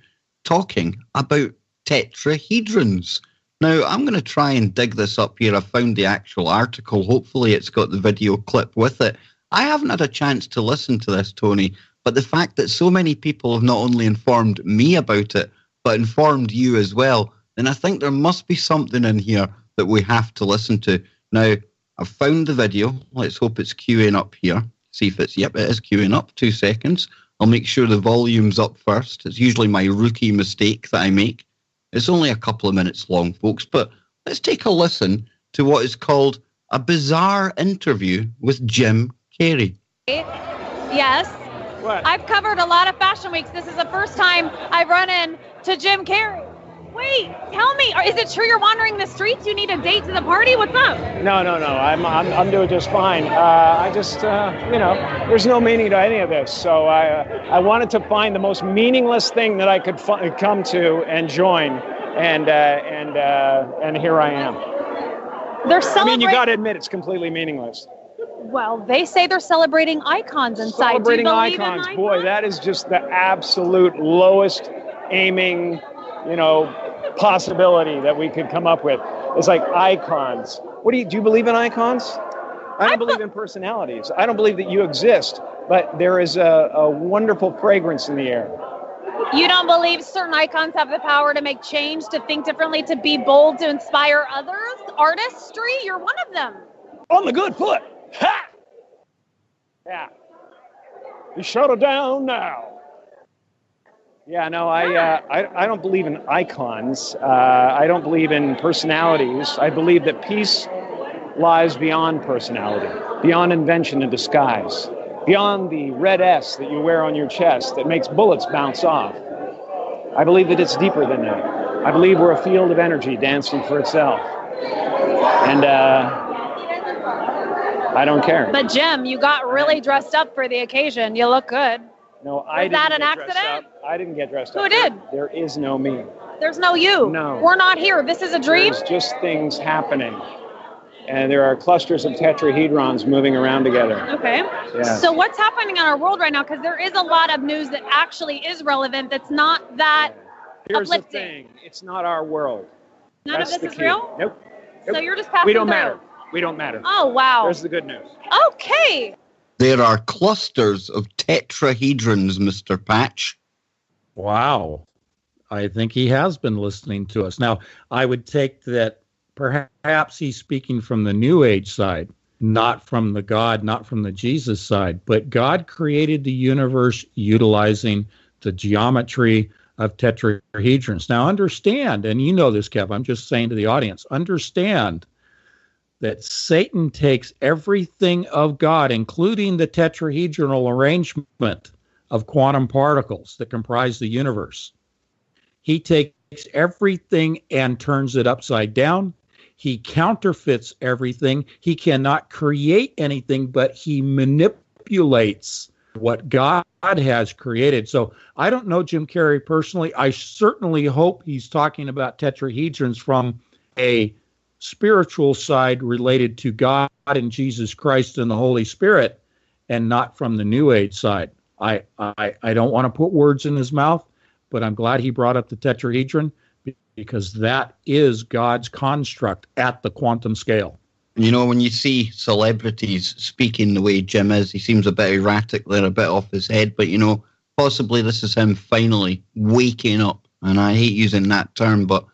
talking about tetrahedrons. Now, I'm going to try and dig this up here. I found the actual article. Hopefully it's got the video clip with it. I haven't had a chance to listen to this, Tony, but the fact that so many people have not only informed me about it, but informed you as well, then I think there must be something in here that we have to listen to. Now, I've found the video. Let's hope it's queuing up here. See if it's, yep, it is queuing up. 2 seconds. I'll make sure the volume's up first. It's usually my rookie mistake that I make. It's only a couple of minutes long, folks, but let's take a listen to what is called a bizarre interview with Jim Carrey. Yes. What? I've covered a lot of fashion weeks. This is the first time I've run into Jim Carrey. Wait, tell me, is it true you're wandering the streets? You need a date to the party? What's up? No. I'm doing just fine. I just, there's no meaning to any of this. So I wanted to find the most meaningless thing that I could come to and join, and here I am. They're I celebrating. mean, you got to admit it's completely meaningless. Well, they say they're celebrating icons inside. Celebrating Do you believe icons, in boy, that is just the absolute lowest aiming, possibility that we could come up with. It's like icons. Do you believe in icons? I don't believe in personalities. I don't believe that you exist, but there is a wonderful fragrance in the air. You don't believe certain icons have the power to make change, to think differently, to be bold, to inspire others? Artistry? You're one of them. On the good foot. Ha! Yeah. You shut her down now. Yeah, no, I don't believe in icons. I don't believe in personalities. I believe that peace lies beyond personality, beyond invention and disguise, beyond the red S that you wear on your chest that makes bullets bounce off. I believe that it's deeper than that. I believe we're a field of energy dancing for itself. And I don't care. But Jim, you got really dressed up for the occasion. You look good. No, I didn't. Was that an get dressed accident? up. I didn't get dressed up. Who did? There is no me. There's no you. No. We're not here. This is a dream? There's just things happening. And there are clusters of tetrahedrons moving around together. Okay. Yeah. So what's happening in our world right now? Because there is a lot of news that actually is relevant that's not that Here's uplifting. the thing. It's not our world. None That's of this the is key. real? Nope. So you're just passing We don't through. matter. We don't matter. Oh, wow. There's the good news. Okay. There are clusters of tetrahedrons, Mr. Patch. Wow. I think he has been listening to us. Now, I would take that perhaps he's speaking from the New Age side, not from the God, not from the Jesus side. But God created the universe utilizing the geometry of tetrahedrons. Now, understand, and you know this, Kev, I'm just saying to the audience, understand that Satan takes everything of God, including the tetrahedral arrangement of quantum particles that comprise the universe. He takes everything and turns it upside down. He counterfeits everything. He cannot create anything, but he manipulates what God has created. So I don't know Jim Carrey personally. I certainly hope he's talking about tetrahedrons from a spiritual side related to God and Jesus Christ and the Holy Spirit, and not from the New Age side. I don't want to put words in his mouth, but I'm glad he brought up the tetrahedron, because that is God's construct at the quantum scale. You know, when you see celebrities speaking the way Jim is, he seems a bit erratic there, a bit off his head, but, you know, possibly this is him finally waking up. And I hate using that term, but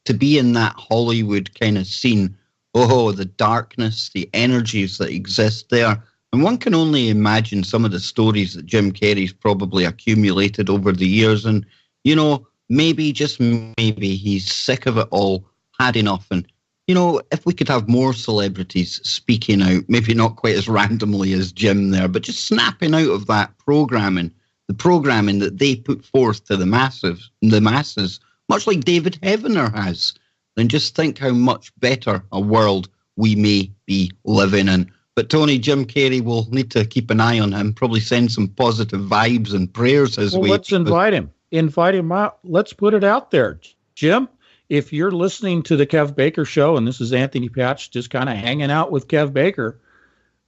to be in that Hollywood kind of scene, oh, the darkness, the energies that exist there. And one can only imagine some of the stories that Jim Carrey's probably accumulated over the years. And, you know, maybe, just maybe, he's sick of it all, had enough. And, you know, if we could have more celebrities speaking out, maybe not quite as randomly as Jim there, but just snapping out of that programming, the programming that they put forth to the masses, much like David Heavener has, then just think how much better a world we may be living in. But Tony, Jim Carrey, will need to keep an eye on him, probably send some positive vibes and prayers his way. Let's invite him. Invite him out. Let's put it out there. Jim, if you're listening to the Kev Baker Show, and this is Anthony Patch just kind of hanging out with Kev Baker,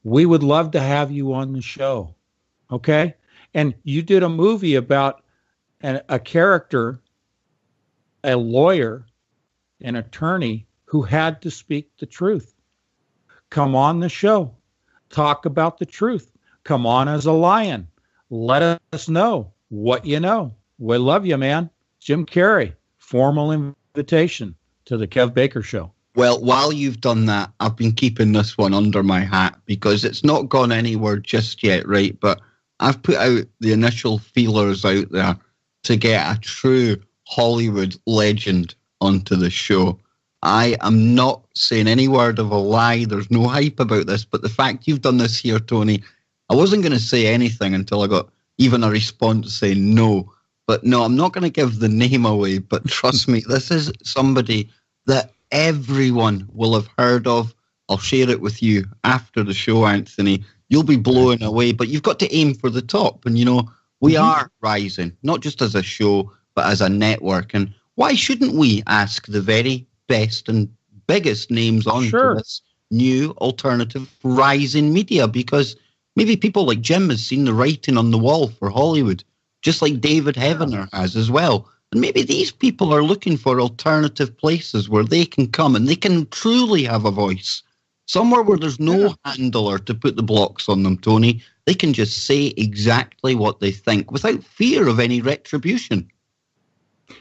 we would love to have you on the show. Okay? And you did a movie about a character, a lawyer, an attorney who had to speak the truth. Come on the show. Talk about the truth. Come on as a lion. Let us know what you know. We love you, man. Jim Carrey, formal invitation to the Kev Baker Show. Well, while you've done that, I've been keeping this one under my hat because it's not gone anywhere just yet, right? But I've put out the initial feelers out there to get a true Hollywood legend onto the show. I am not saying any word of a lie. There's no hype about this, but the fact you've done this here, Tony, I wasn't going to say anything until I got even a response saying no. But no, I'm not going to give the name away. But trust me, this is somebody that everyone will have heard of. I'll share it with you after the show, Anthony. You'll be blown away, but you've got to aim for the top. And, we are rising, not just as a show, but as a network. And why shouldn't we ask the very best and biggest names on to this new alternative rising media? Because maybe people like Jim has seen the writing on the wall for Hollywood, just like David Heavener has as well. And maybe these people are looking for alternative places where they can come and they can truly have a voice. Somewhere where there's no handler to put the blocks on them, Tony. They can just say exactly what they think without fear of any retribution.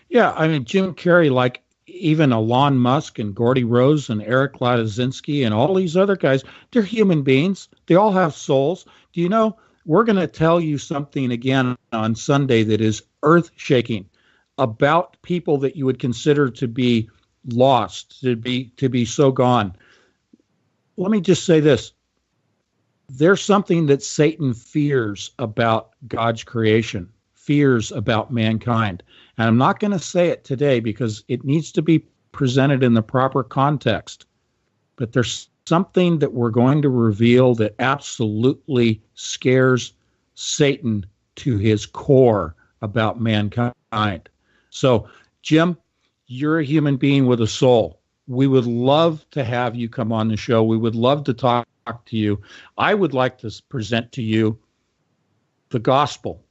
Yeah, I mean, Jim Carrey, like even Elon Musk and Gordy Rose and Eric Ladozinski and all these other guys, they're human beings. They all have souls. Do you know, we're going to tell you something again on Sunday that is earth-shaking about people that you would consider to be lost, to be so gone. Let me just say this. There's something that Satan fears about God's creation, fears about mankind. And I'm not going to say it today because it needs to be presented in the proper context. But there's something that we're going to reveal that absolutely scares Satan to his core about mankind. So, Jim, you're a human being with a soul. We would love to have you come on the show. We would love to talk to you. I would like to present to you the gospel.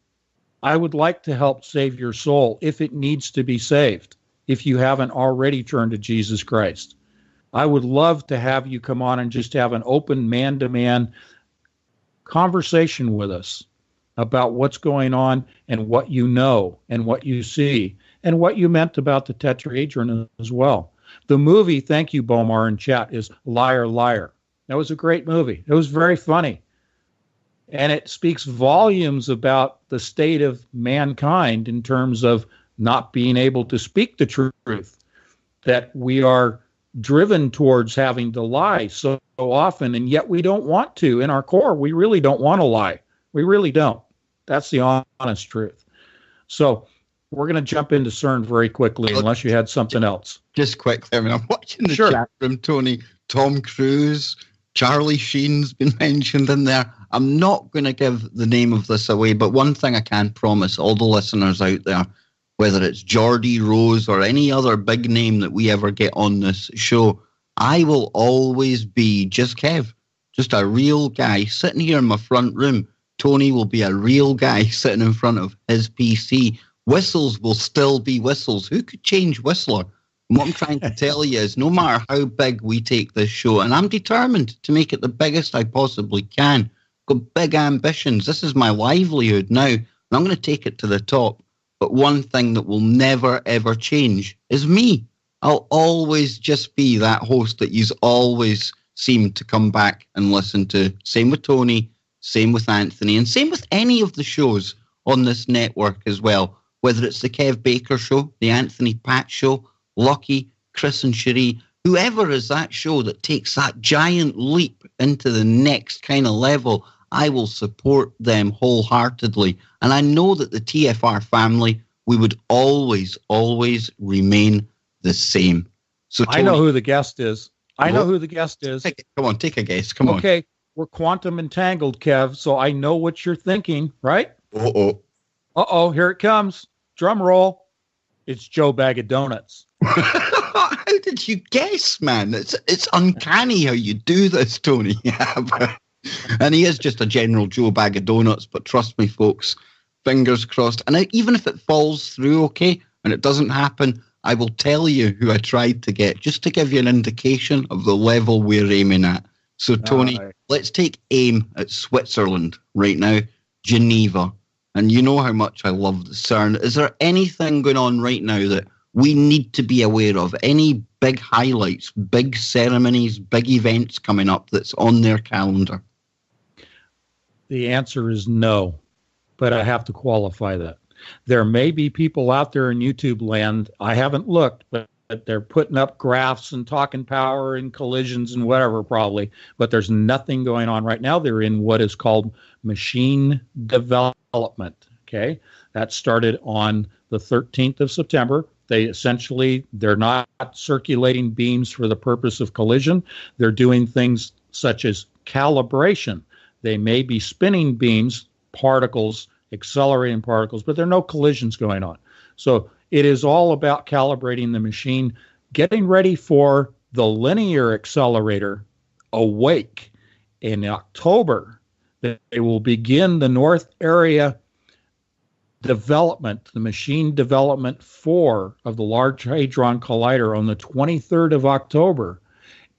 I would like to help save your soul if it needs to be saved, if you haven't already turned to Jesus Christ. I would love to have you come on and just have an open man-to-man conversation with us about what's going on and what you know and what you see and what you meant about the tetrahedron as well. The movie, thank you, Bomar in chat, is Liar, Liar. That was a great movie. It was very funny. And it speaks volumes about the state of mankind in terms of not being able to speak the truth, that we are driven towards having to lie so often, and yet we don't want to. In our core, we really don't want to lie. We really don't. That's the honest truth. So we're going to jump into CERN very quickly, unless you had something else. Just quickly, I mean, I'm watching the chat room, Tony. Tom Cruise, Charlie Sheen's been mentioned in there. I'm not going to give the name of this away, but one thing I can promise all the listeners out there, whether it's Geordie Rose or any other big name that we ever get on this show, I will always be just Kev, just a real guy sitting here in my front room. Tony will be a real guy sitting in front of his PC. Whistles will still be whistles. Who could change Whistler? And what I'm trying to tell you is no matter how big we take this show, and I'm determined to make it the biggest I possibly can, got big ambitions. This is my livelihood now, and I'm going to take it to the top. But one thing that will never, ever change is me. I'll always just be that host that you've always seemed to come back and listen to. Same with Tony, same with Anthony, and same with any of the shows on this network as well. Whether it's the Kev Baker Show, the Anthony Pat Show, Lucky, Chris and Cherie, whoever is that show that takes that giant leap into the next kind of level, I will support them wholeheartedly. And I know that the TFR family, we would always, always remain the same. So Tony, I know who the guest is. Come on, take a guess. Come on. Okay, we're quantum entangled, Kev, so I know what you're thinking, right? Uh-oh, here it comes. Drum roll. It's Joe Bag of Donuts. How did you guess, man? It's uncanny how you do this, Tony. And he is just a general Joe Bag of Donuts, but trust me, folks, fingers crossed. And even if it falls through, okay, and it doesn't happen, I will tell you who I tried to get, just to give you an indication of the level we're aiming at. So, Tony, let's take aim at Switzerland right now, Geneva. And you know how much I love the CERN. Is there anything going on right now that we need to be aware of? Any big highlights, big ceremonies, big events coming up that's on their calendar? The answer is no, but I have to qualify that. There may be people out there in YouTube land, I haven't looked, but they're putting up graphs and talking power and collisions and whatever probably, but there's nothing going on right now. They're in what is called machine development. Okay, that started on the 13th of September. They're not circulating beams for the purpose of collision. They're doing things such as calibration. They may be spinning beams, particles, accelerating particles, but there are no collisions going on. So it is all about calibrating the machine, getting ready for the linear accelerator, Awake, in October. They will begin the North Area development, the machine development 4 of the Large Hadron Collider on the 23rd of October,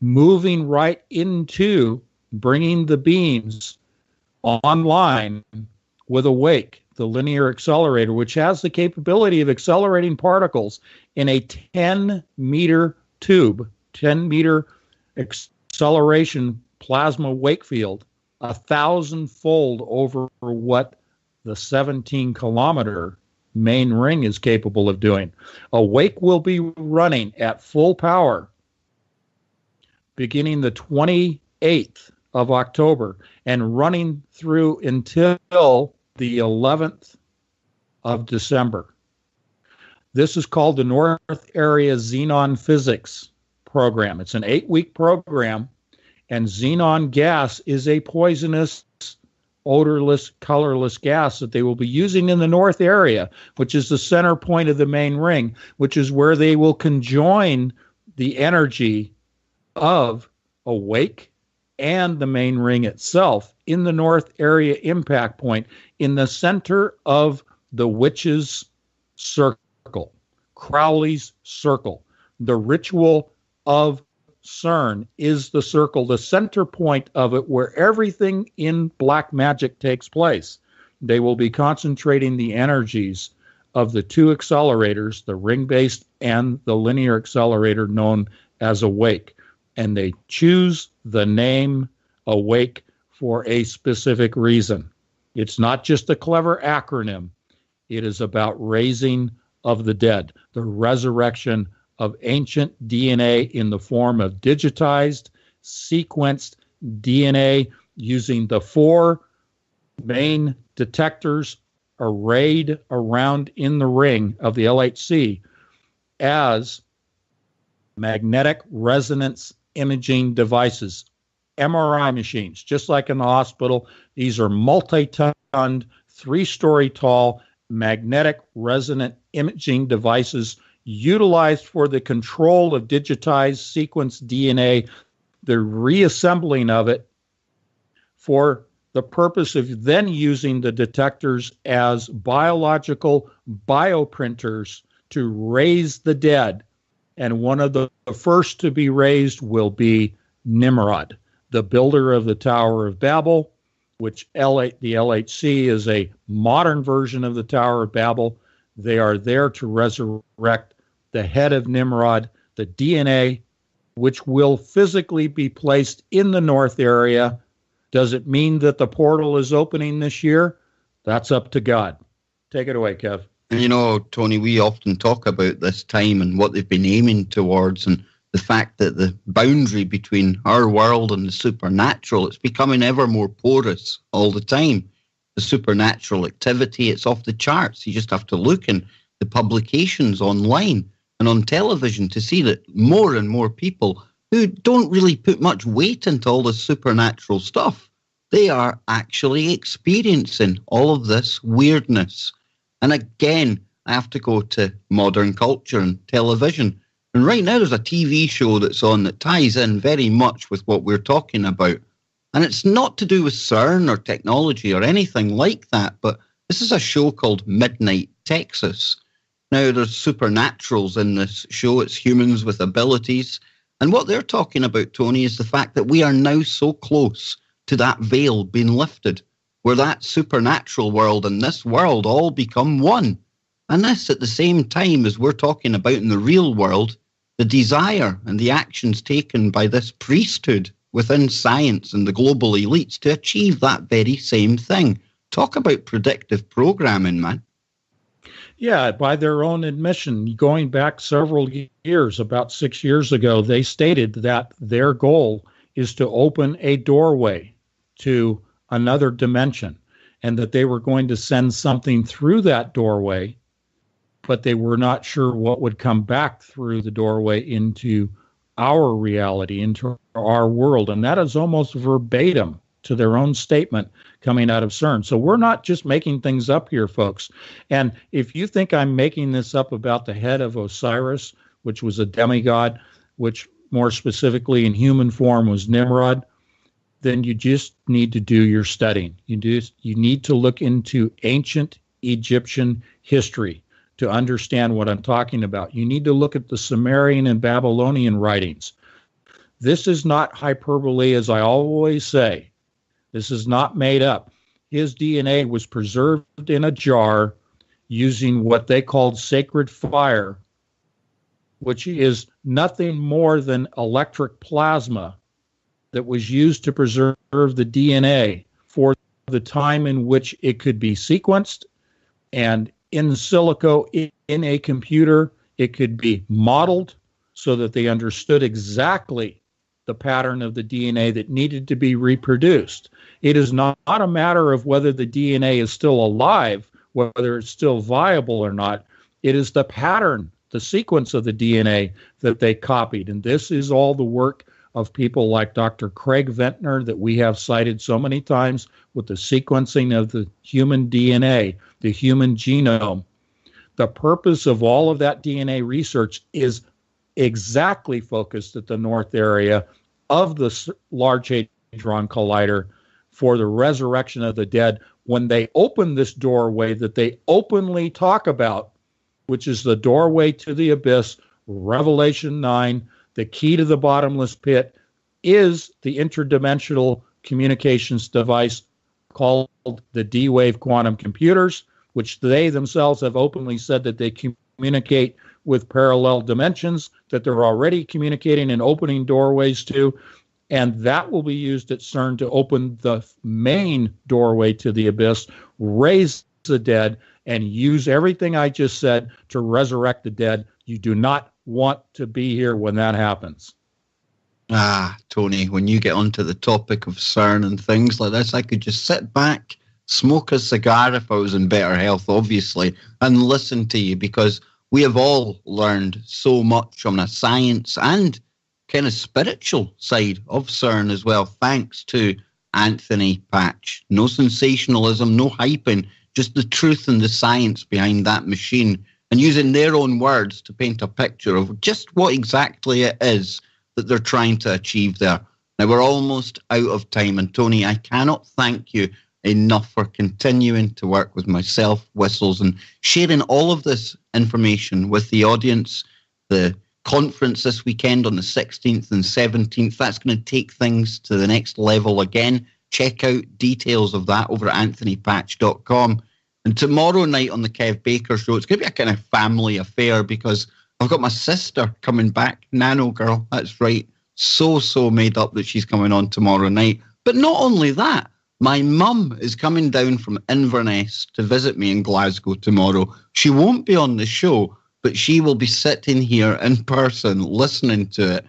moving right into bringing the beams online with Awake, the linear accelerator, which has the capability of accelerating particles in a 10-meter tube, 10-meter acceleration plasma wake field, 1,000-fold over what the 17-kilometer main ring is capable of doing. Awake will be running at full power beginning the 28th of October and running through until the 11th of December. This is called the North Area Xenon Physics Program. It's an 8-week program, and xenon gas is a poisonous, odorless, colorless gas that they will be using in the North Area, which is the center point of the main ring, which is where they will conjoin the energy of Awake and the main ring itself in the North Area impact point in the center of the witch's circle, Crowley's circle. The ritual of CERN is the circle, the center point of it where everything in black magic takes place. They will be concentrating the energies of the two accelerators, the ring-based and the linear accelerator known as Awake. And they choose the name Awake for a specific reason. It's not just a clever acronym. It is about raising of the dead, the resurrection of ancient DNA in the form of digitized, sequenced DNA using the 4 main detectors arrayed around in the ring of the LHC as magnetic resonance imaging devices, MRI machines, just like in the hospital. These are multi-tonned, 3-story tall magnetic resonant imaging devices utilized for the control of digitized sequenced DNA, the reassembling of it for the purpose of then using the detectors as biological bioprinters to raise the dead. And one of the first to be raised will be Nimrod, the builder of the Tower of Babel, which the LHC is a modern version of the Tower of Babel. They are there to resurrect the head of Nimrod, the DNA, which will physically be placed in the North Area. Does it mean that the portal is opening this year? That's up to God. Take it away, Kev. And you know, Tony, we often talk about this time and what they've been aiming towards, and the fact that the boundary between our world and the supernatural, it's becoming ever more porous all the time. The supernatural activity, it's off the charts. You just have to look in the publications online and on television to see that more and more people who don't really put much weight into all this supernatural stuff, they are actually experiencing all of this weirdness. And again, I have to go to modern culture and television. And right now there's a TV show that's on that ties in very much with what we're talking about. And it's not to do with CERN or technology or anything like that, but this is a show called Midnight Texas. Now, there's supernaturals in this show. It's humans with abilities. And what they're talking about, Tony, is the fact that we are now so close to that veil being lifted, where that supernatural world and this world all become one. And this at the same time as we're talking about in the real world, the desire and the actions taken by this priesthood within science and the global elites to achieve that very same thing. Talk about predictive programming, man. Yeah, by their own admission, going back several years, about 6 years ago, they stated that their goal is to open a doorway to another dimension and that they were going to send something through that doorway, but they were not sure what would come back through the doorway into our reality, into our world. And that is almost verbatim to their own statement coming out of CERN. So we're not just making things up here, folks. And if you think I'm making this up about the head of Osiris, which was a demigod, which more specifically in human form was Nimrod, then you just need to do your studying. You need to look into ancient Egyptian history to understand what I'm talking about. You need to look at the Sumerian and Babylonian writings. This is not hyperbole, as I always say. This is not made up. His DNA was preserved in a jar using what they called sacred fire, which is nothing more than electric plasma that was used to preserve the DNA for the time in which it could be sequenced, and in silico in a computer, it could be modeled so that they understood exactly the pattern of the DNA that needed to be reproduced. It is not a matter of whether the DNA is still alive, whether it's still viable or not. It is the pattern, the sequence of the DNA that they copied. And this is all the work of people like Dr. Craig Ventnor that we have cited so many times with the sequencing of the human DNA, the human genome. The purpose of all of that DNA research is exactly focused at the north area of the Large Hadron Collider for the resurrection of the dead when they open this doorway that they openly talk about, which is the doorway to the abyss, Revelation 9. The key to the bottomless pit is the interdimensional communications device called the D-Wave quantum computers, which they themselves have openly said that they communicate with parallel dimensions, that they're already communicating and opening doorways to, and that will be used at CERN to open the main doorway to the abyss, raise the dead, and use everything I just said to resurrect the dead. You do not want to be here when that happens. Tony, when you get onto the topic of CERN and things like this, I could just sit back, smoke a cigar if I was in better health, obviously, and listen to you, because we have all learned so much from a science and kind of spiritual side of CERN as well, thanks to Anthony Patch. No sensationalism, no hyping, just the truth and the science behind that machine, and using their own words to paint a picture of just what exactly it is that they're trying to achieve there. Now, we're almost out of time, and Tony, I cannot thank you enough for continuing to work with myself, Whistles, and sharing all of this information with the audience. The conference this weekend on the 16th and 17th, that's going to take things to the next level again. Check out details of that over at anthonypatch.com. And tomorrow night on the Kev Baker Show, it's going to be a kind of family affair because I've got my sister coming back, Nano Girl, that's right. So made up that she's coming on tomorrow night. But not only that, my mum is coming down from Inverness to visit me in Glasgow tomorrow. She won't be on the show, but she will be sitting here in person listening to it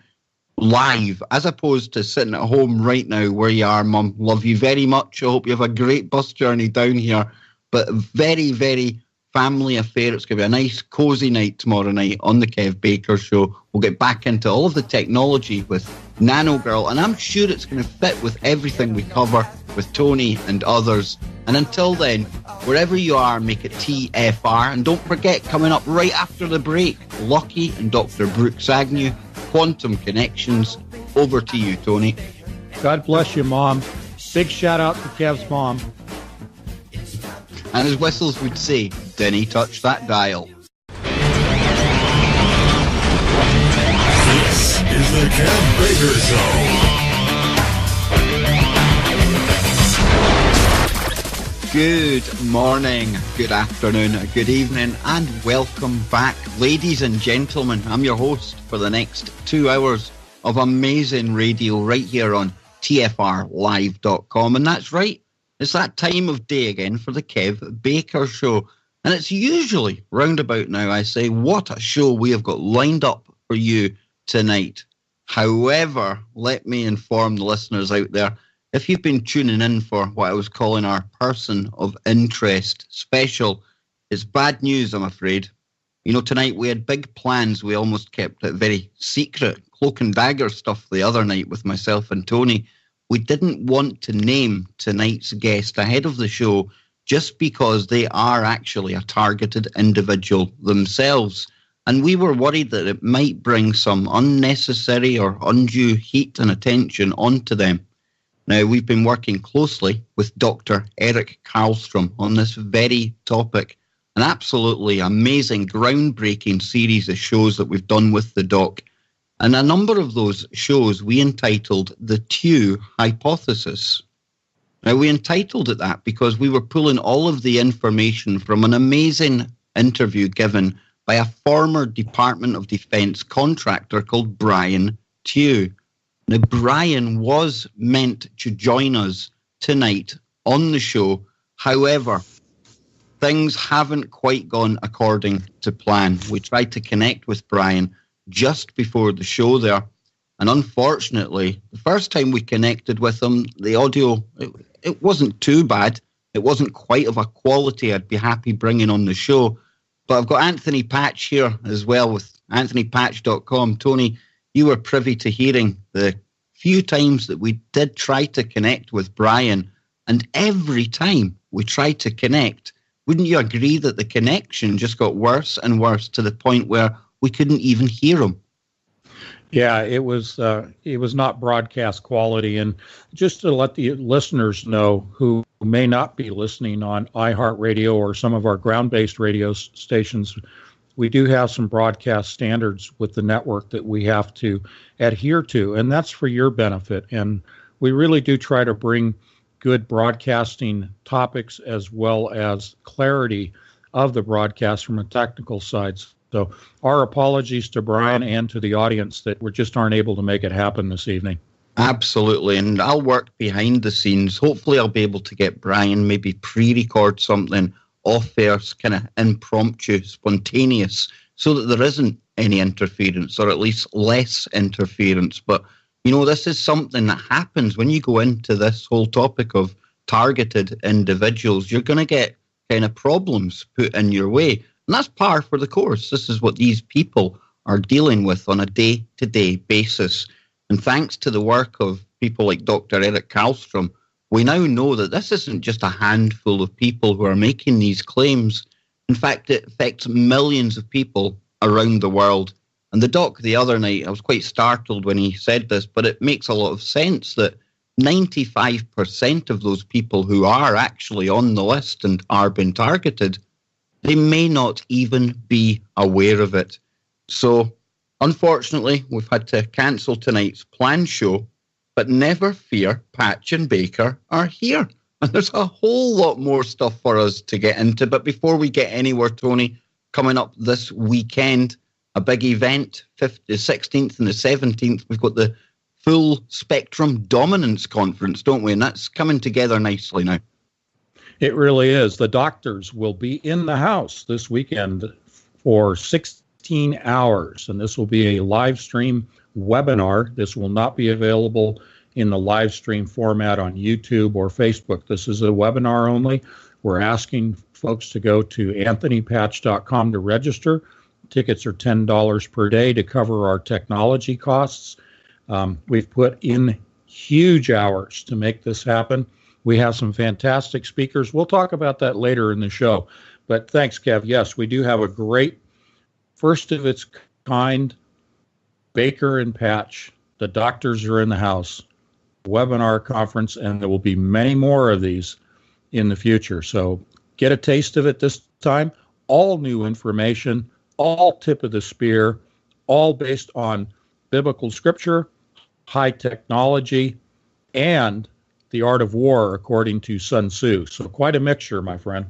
live, as opposed to sitting at home right now where you are, Mum. Love you very much. I hope you have a great bus journey down here. But very, very family affair. It's going to be a nice, cosy night tomorrow night on the Kev Baker Show. We'll get back into all of the technology with Nano Girl, and I'm sure it's going to fit with everything we cover with Tony and others. And until then, wherever you are, make it TFR. And don't forget, coming up right after the break, Lucky and Dr. Brooks Agnew, Quantum Connections. Over to you, Tony. God bless you, Mom. Big shout out to Kev's mom. And as Whistles would say, Denny, touch that dial. This is the Kev Baker Show. Good morning, good afternoon, good evening, and welcome back, ladies and gentlemen. I'm your host for the next 2 hours of amazing radio right here on TFRlive.com. And that's right, it's that time of day again for the Kev Baker Show. And it's usually roundabout now I say, what a show we have got lined up for you tonight. However, let me inform the listeners out there, if you've been tuning in for what I was calling our Person of Interest special, it's bad news, I'm afraid. You know, tonight we had big plans. We almost kept it very secret, cloak and dagger stuff the other night with myself and Tony. We didn't want to name tonight's guest ahead of the show just because they are actually a targeted individual themselves. And we were worried that it might bring some unnecessary or undue heat and attention onto them. Now, we've been working closely with Dr. Eric Karlstrom on this very topic. An absolutely amazing, groundbreaking series of shows that we've done with the doc. And a number of those shows we entitled the Tew Hypothesis. Now, we entitled it that because we were pulling all of the information from an amazing interview given by a former Department of Defense contractor called Brian Tew. Now, Brian was meant to join us tonight on the show. However, things haven't quite gone according to plan. We tried to connect with Brian just before the show there. And unfortunately, the first time we connected with him, the audio, it wasn't too bad. It wasn't quite of a quality I'd be happy bringing on the show. But I've got Anthony Patch here as well with anthonypatch.com. Tony, you were privy to hearing the few times that we did try to connect with Brian. And every time we tried to connect, wouldn't you agree that the connection just got worse and worse to the point where we couldn't even hear him? Yeah, it was not broadcast quality. And just to let the listeners know who may not be listening on iHeartRadio or some of our ground-based radio stations, we do have some broadcast standards with the network that we have to adhere to, and that's for your benefit. And we really do try to bring good broadcasting topics as well as clarity of the broadcast from a technical side. So our apologies to Brian and to the audience that we just aren't able to make it happen this evening. Absolutely. And I'll work behind the scenes. Hopefully I'll be able to get Brian, maybe pre-record something off air, kind of impromptu, spontaneous, so that there isn't any interference, or at least less interference. But, you know, this is something that happens when you go into this whole topic of targeted individuals. You're going to get kind of problems put in your way. And that's par for the course. This is what these people are dealing with on a day-to-day basis. And thanks to the work of people like Dr. Eric Karlstrom, we now know that this isn't just a handful of people who are making these claims. In fact, it affects millions of people around the world. And the doc the other night, I was quite startled when he said this, but it makes a lot of sense that 95% of those people who are actually on the list and are being targeted, they may not even be aware of it. So, unfortunately, we've had to cancel tonight's planned show, but never fear, Patch and Baker are here. And there's a whole lot more stuff for us to get into. But before we get anywhere, Tony, coming up this weekend, a big event, the 16th and the 17th, we've got the Full Spectrum Dominance Conference, don't we? And that's coming together nicely now. It really is. The doctors will be in the house this weekend for 16 hours, and this will be a live stream webinar. This will not be available in the live stream format on YouTube or Facebook. This is a webinar only. We're asking folks to go to anthonypatch.com to register. Tickets are $10 per day to cover our technology costs. We've put in huge hours to make this happen. We have some fantastic speakers. We'll talk about that later in the show. But thanks, Kev. Yes, we do have a great, first of its kind, Baker and Patch. The doctors are in the house webinar conference, and there will be many more of these in the future. So get a taste of it this time. All new information, all tip of the spear, all based on biblical scripture, high technology, and the art of war, according to Sun Tzu. So quite a mixture, my friend.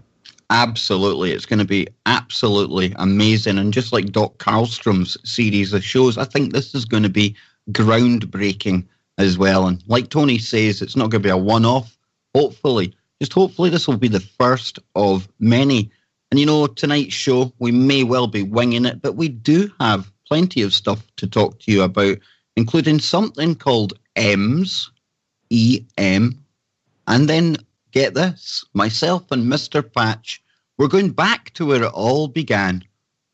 Absolutely. It's going to be absolutely amazing. And just like Doc Karlstrom's series of shows, I think this is going to be groundbreaking as well. And like Tony says, it's not going to be a one-off. Hopefully this will be the first of many And tonight's show, we may well be winging it, but we do have plenty of stuff to talk to you about, including something called EMS, E-M, and then, get this, myself and Mr. Patch, we're going back to where it all began.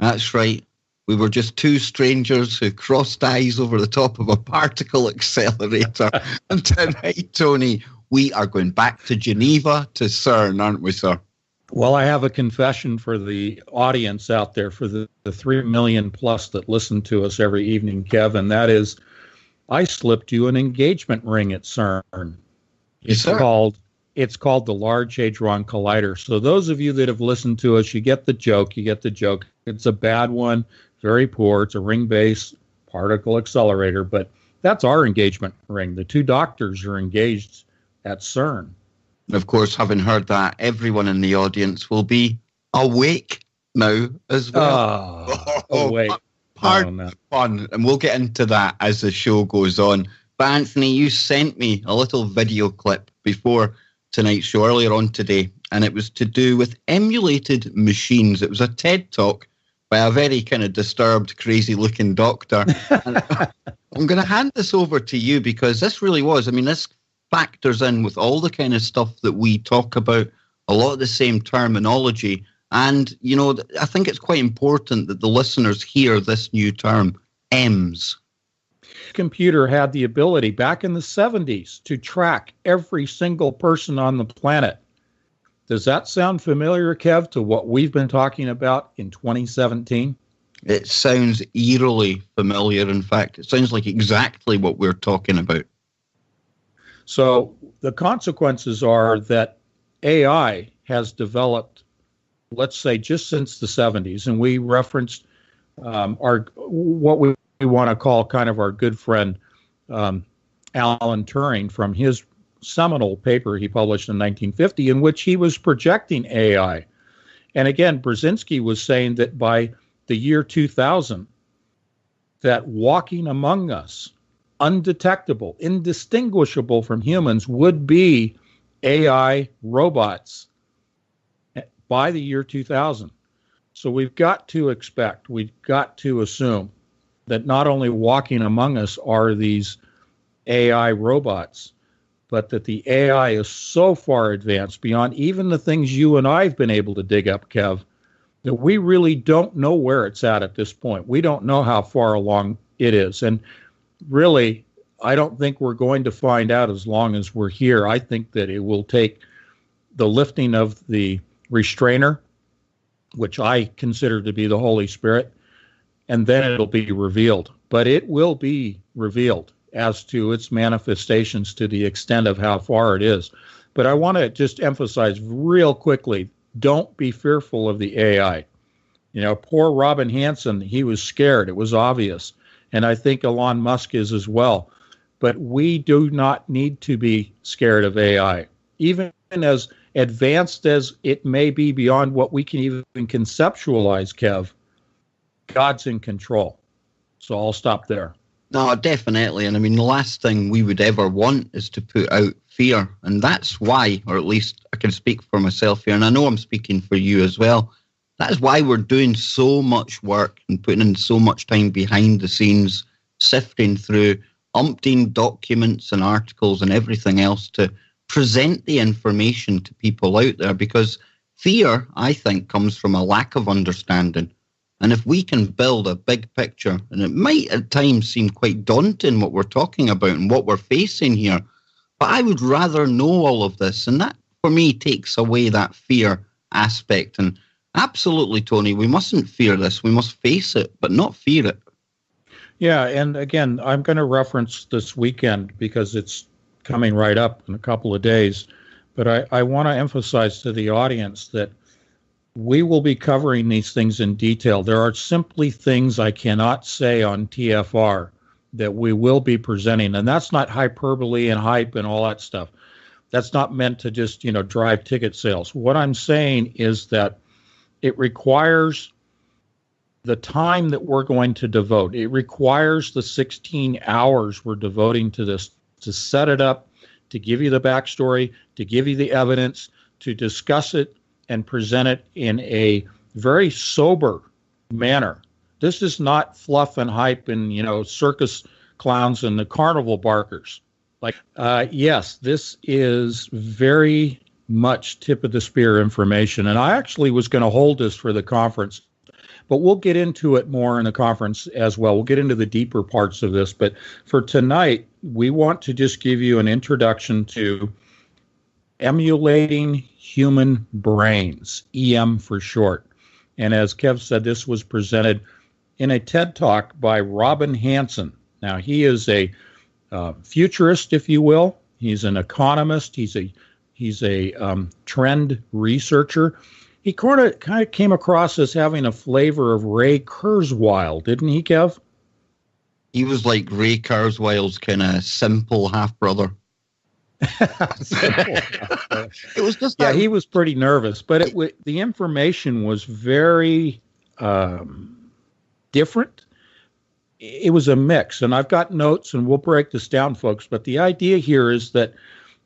That's right. We were just two strangers who crossed eyes over the top of a particle accelerator. And tonight, Tony, we are going back to Geneva, to CERN, aren't we, sir? Well, I have a confession for the audience out there, for the 3 million plus that listen to us every evening, Kev, and that is, I slipped you an engagement ring at CERN. It's called the Large Hadron Collider. So those of you that have listened to us, you get the joke. It's a bad one, very poor. It's a ring-based particle accelerator, but that's our engagement ring. The two doctors are engaged at CERN. Of course, having heard that, everyone in the audience will be awake now as well. Awake. Pardon fun, and we'll get into that as the show goes on. But Anthony, you sent me a little video clip before tonight's show, earlier on today, and it was to do with emulated machines. It was a TED Talk by a very kind of disturbed, crazy-looking doctor. And I'm going to hand this over to you because this really was, this factors in with all the kind of stuff that we talk about, a lot of the same terminology. And, I think it's quite important that the listeners hear this new term, EMS. Computer had the ability back in the 70s to track every single person on the planet. Does that sound familiar, Kev, to what we've been talking about in 2017? It sounds eerily familiar. In fact, it sounds like exactly what we're talking about. So the consequences are that AI has developed, let's say, just since the 70s, and we referenced what we want to call kind of our good friend Alan Turing from his seminal paper he published in 1950, in which he was projecting AI. And again, Brzezinski was saying that by the year 2000, that walking among us, undetectable, indistinguishable from humans, would be AI robots by the year 2000. So we've got to assume that not only walking among us are these AI robots, but that the AI is so far advanced beyond even the things you and I have been able to dig up, Kev, that we really don't know where it's at this point. We don't know how far along it is. And really, I don't think we're going to find out as long as we're here. I think that it will take the lifting of the restrainer, which I consider to be the Holy Spirit, and then it'll be revealed. But it will be revealed as to its manifestations to the extent of how far it is. But I want to just emphasize real quickly, don't be fearful of the AI. Poor Robin Hanson, he was scared. It was obvious. And I think Elon Musk is as well. But we do not need to be scared of AI. Even as advanced as it may be beyond what we can even conceptualize, Kev, God's in control. So I'll stop there. No, definitely. And the last thing we would ever want is to put out fear. And that's why, or at least I can speak for myself here, and I know I'm speaking for you as well. That is why we're doing so much work and putting in so much time behind the scenes, sifting through umpteen documents and articles and everything else to present the information to people out there, because fear, I think, comes from a lack of understanding. And if we can build a big picture, and it might at times seem quite daunting what we're talking about and what we're facing here, but I would rather know all of this. And that, for me, takes away that fear aspect. And absolutely, Tony, we mustn't fear this. We must face it, but not fear it. Yeah, and again, I'm going to reference this weekend because it's coming right up in a couple of days. But I want to emphasize to the audience that we will be covering these things in detail. There are simply things I cannot say on TFR that we will be presenting. And that's not hyperbole and hype and all that stuff. That's not meant to just, drive ticket sales. What I'm saying is that it requires the time that we're going to devote. It requires the 16 hours we're devoting to this, to set it up, to give you the backstory, to give you the evidence, to discuss it and present it in a very sober manner. This is not fluff and hype and, circus clowns and the carnival barkers. Yes, this is very much tip of the spear information. And I actually was going to hold this for the conference, but we'll get into it more in the conference as well. We'll get into the deeper parts of this. But for tonight, we want to just give you an introduction to emulating human brains, EM for short. And as Kev said, this was presented in a TED Talk by Robin Hanson. Now, he is a futurist, if you will. He's an economist. He's a trend researcher. He kind of came across as having a flavor of Ray Kurzweil, didn't he, Kev? He was like Ray Kurzweil's kind of simple half-brother. It was just he was pretty nervous, but the information was very different. It was a mix, and I've got notes, and we'll break this down, folks. But the idea here is that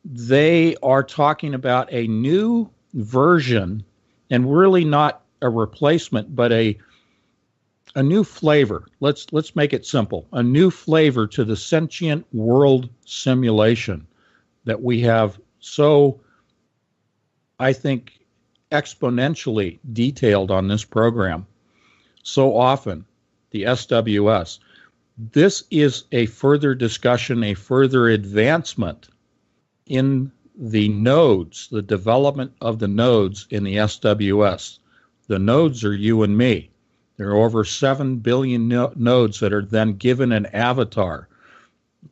they are talking about a new version, and really not a replacement, but a new flavor. Let's make it simple. A new flavor to the sentient world simulation that we have so, I think, exponentially detailed on this program so often, the SWS. This is a further discussion, a further advancement in the nodes, the development of the nodes in the SWS. The nodes are you and me. There are over 7 billion nodes that are then given an avatar.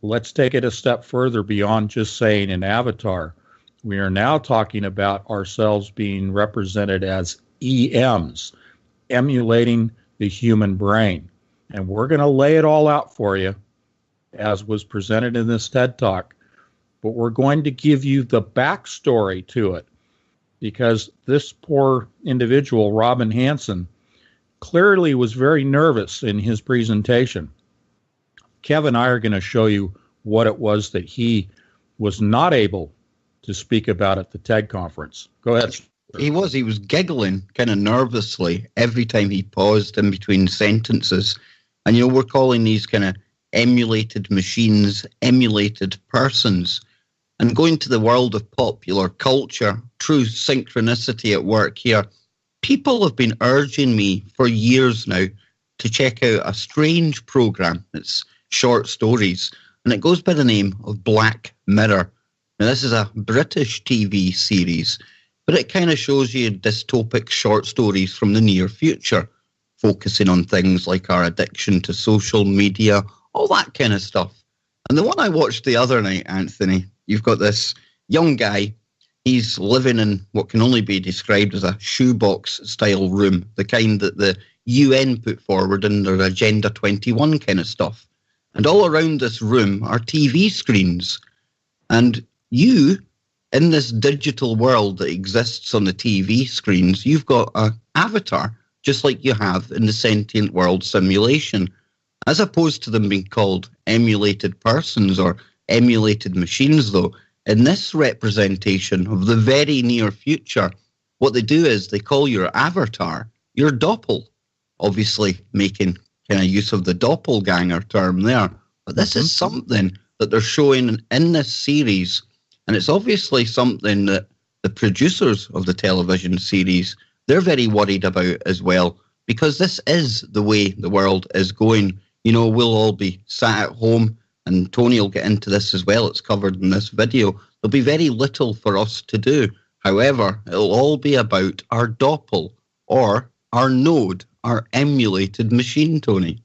Let's take it a step further beyond just saying an avatar. We are now talking about ourselves being represented as EMs, emulating the human brain. And we're going to lay it all out for you, as was presented in this TED Talk. But we're going to give you the backstory to it, because this poor individual, Robin Hanson, clearly was very nervous in his presentation. Kev and I are going to show you what it was that he was not able to speak about at the TED conference. Go ahead. He was giggling kind of nervously every time he paused in between sentences. And, we're calling these kind of emulated machines, emulated persons. And going to the world of popular culture, true synchronicity at work here, people have been urging me for years now to check out a strange program. It's short stories, and it goes by the name of Black Mirror. Now, this is a British TV series, but it kind of shows you dystopic short stories from the near future, focusing on things like our addiction to social media, all that kind of stuff. And the one I watched the other night, Anthony, you've got this young guy. He's living in what can only be described as a shoebox-style room, the kind that the UN put forward in their Agenda 21 kind of stuff. And all around this room are TV screens. And you, in this digital world that exists on the TV screens, you've got an avatar, just like you have in the sentient world simulation. As opposed to them being called emulated persons or emulated machines, though, in this representation of the very near future, what they do is they call your avatar your doppel, obviously making kind of use of the doppelganger term there. But this is something that they're showing in this series, and it's obviously something that the producers of the television series, they're very worried about as well, because this is the way the world is going. We'll all be sat at home, and Tony will get into this as well. It's covered in this video. There'll be very little for us to do. However, it'll all be about our doppel, or our node, our emulated machine, Tony.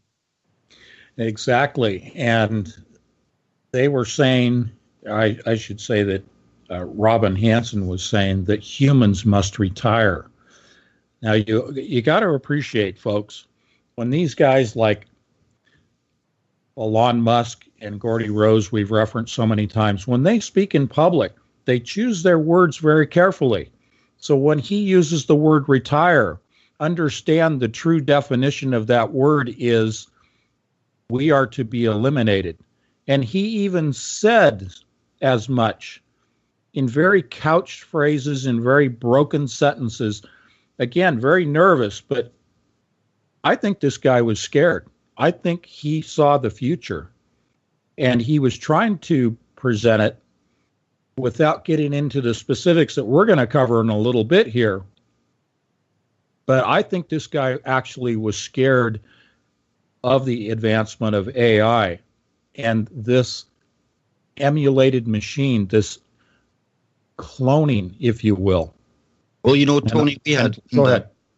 Exactly. And they were saying, I should say that Robin Hanson was saying that humans must retire. Now, you got to appreciate, folks, when these guys like Elon Musk and Gordy Rose, we've referenced so many times, when they speak in public, they choose their words very carefully. So when he uses the word retire, understand the true definition of that word is we are to be eliminated. And he even said as much in very couched phrases, in very broken sentences. Again, very nervous, but I think this guy was scared. I think he saw the future, and he was trying to present it without getting into the specifics that we're going to cover in a little bit here. But I think this guy actually was scared of the advancement of AI and this emulated machine, this cloning, if you will. Well, you know, Tony, we had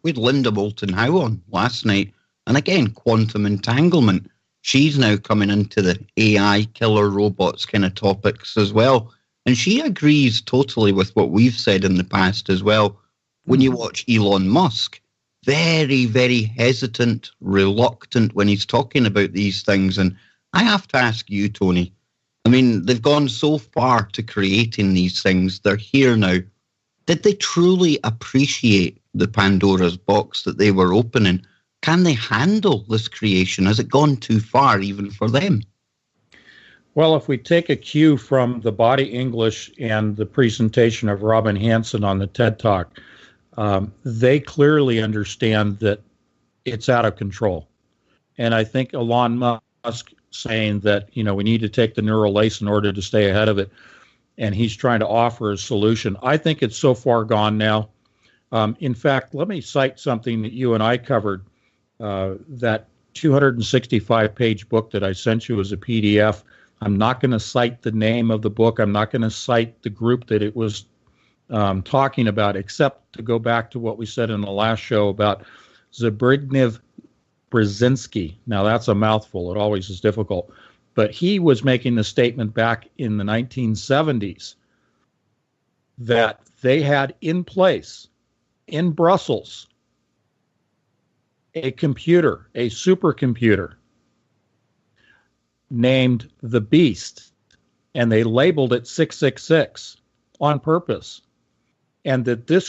Linda Moulton Howe on last night, and again, quantum entanglement. She's now coming into the AI killer robots kind of topics as well. And she agrees totally with what we've said in the past as well. When you watch Elon Musk, very, very hesitant, reluctant when he's talking about these things. And I have to ask you, Tony, I mean, they've gone so far to creating these things. They're here now. Did they truly appreciate the Pandora's box that they were opening? Can they handle this creation? Has it gone too far even for them? Well, if we take a cue from the body English and the presentation of Robin Hanson on the TED Talk, they clearly understand that it's out of control. And I think Elon Musk saying that, you know, we need to take the neural lace in order to stay ahead of it, and he's trying to offer a solution. I think it's so far gone now. In fact, let me cite something that you and I covered, that 265-page book that I sent you as a PDF. I'm not going to cite the name of the book. I'm not going to cite the group that it was talking about, except to go back to what we said in the last show about Zbigniew Brzezinski. Now, that's a mouthful. It always is difficult. But he was making the statement back in the 1970s that they had in place in Brussels a computer, a supercomputer named the Beast, and they labeled it 666 on purpose. And that this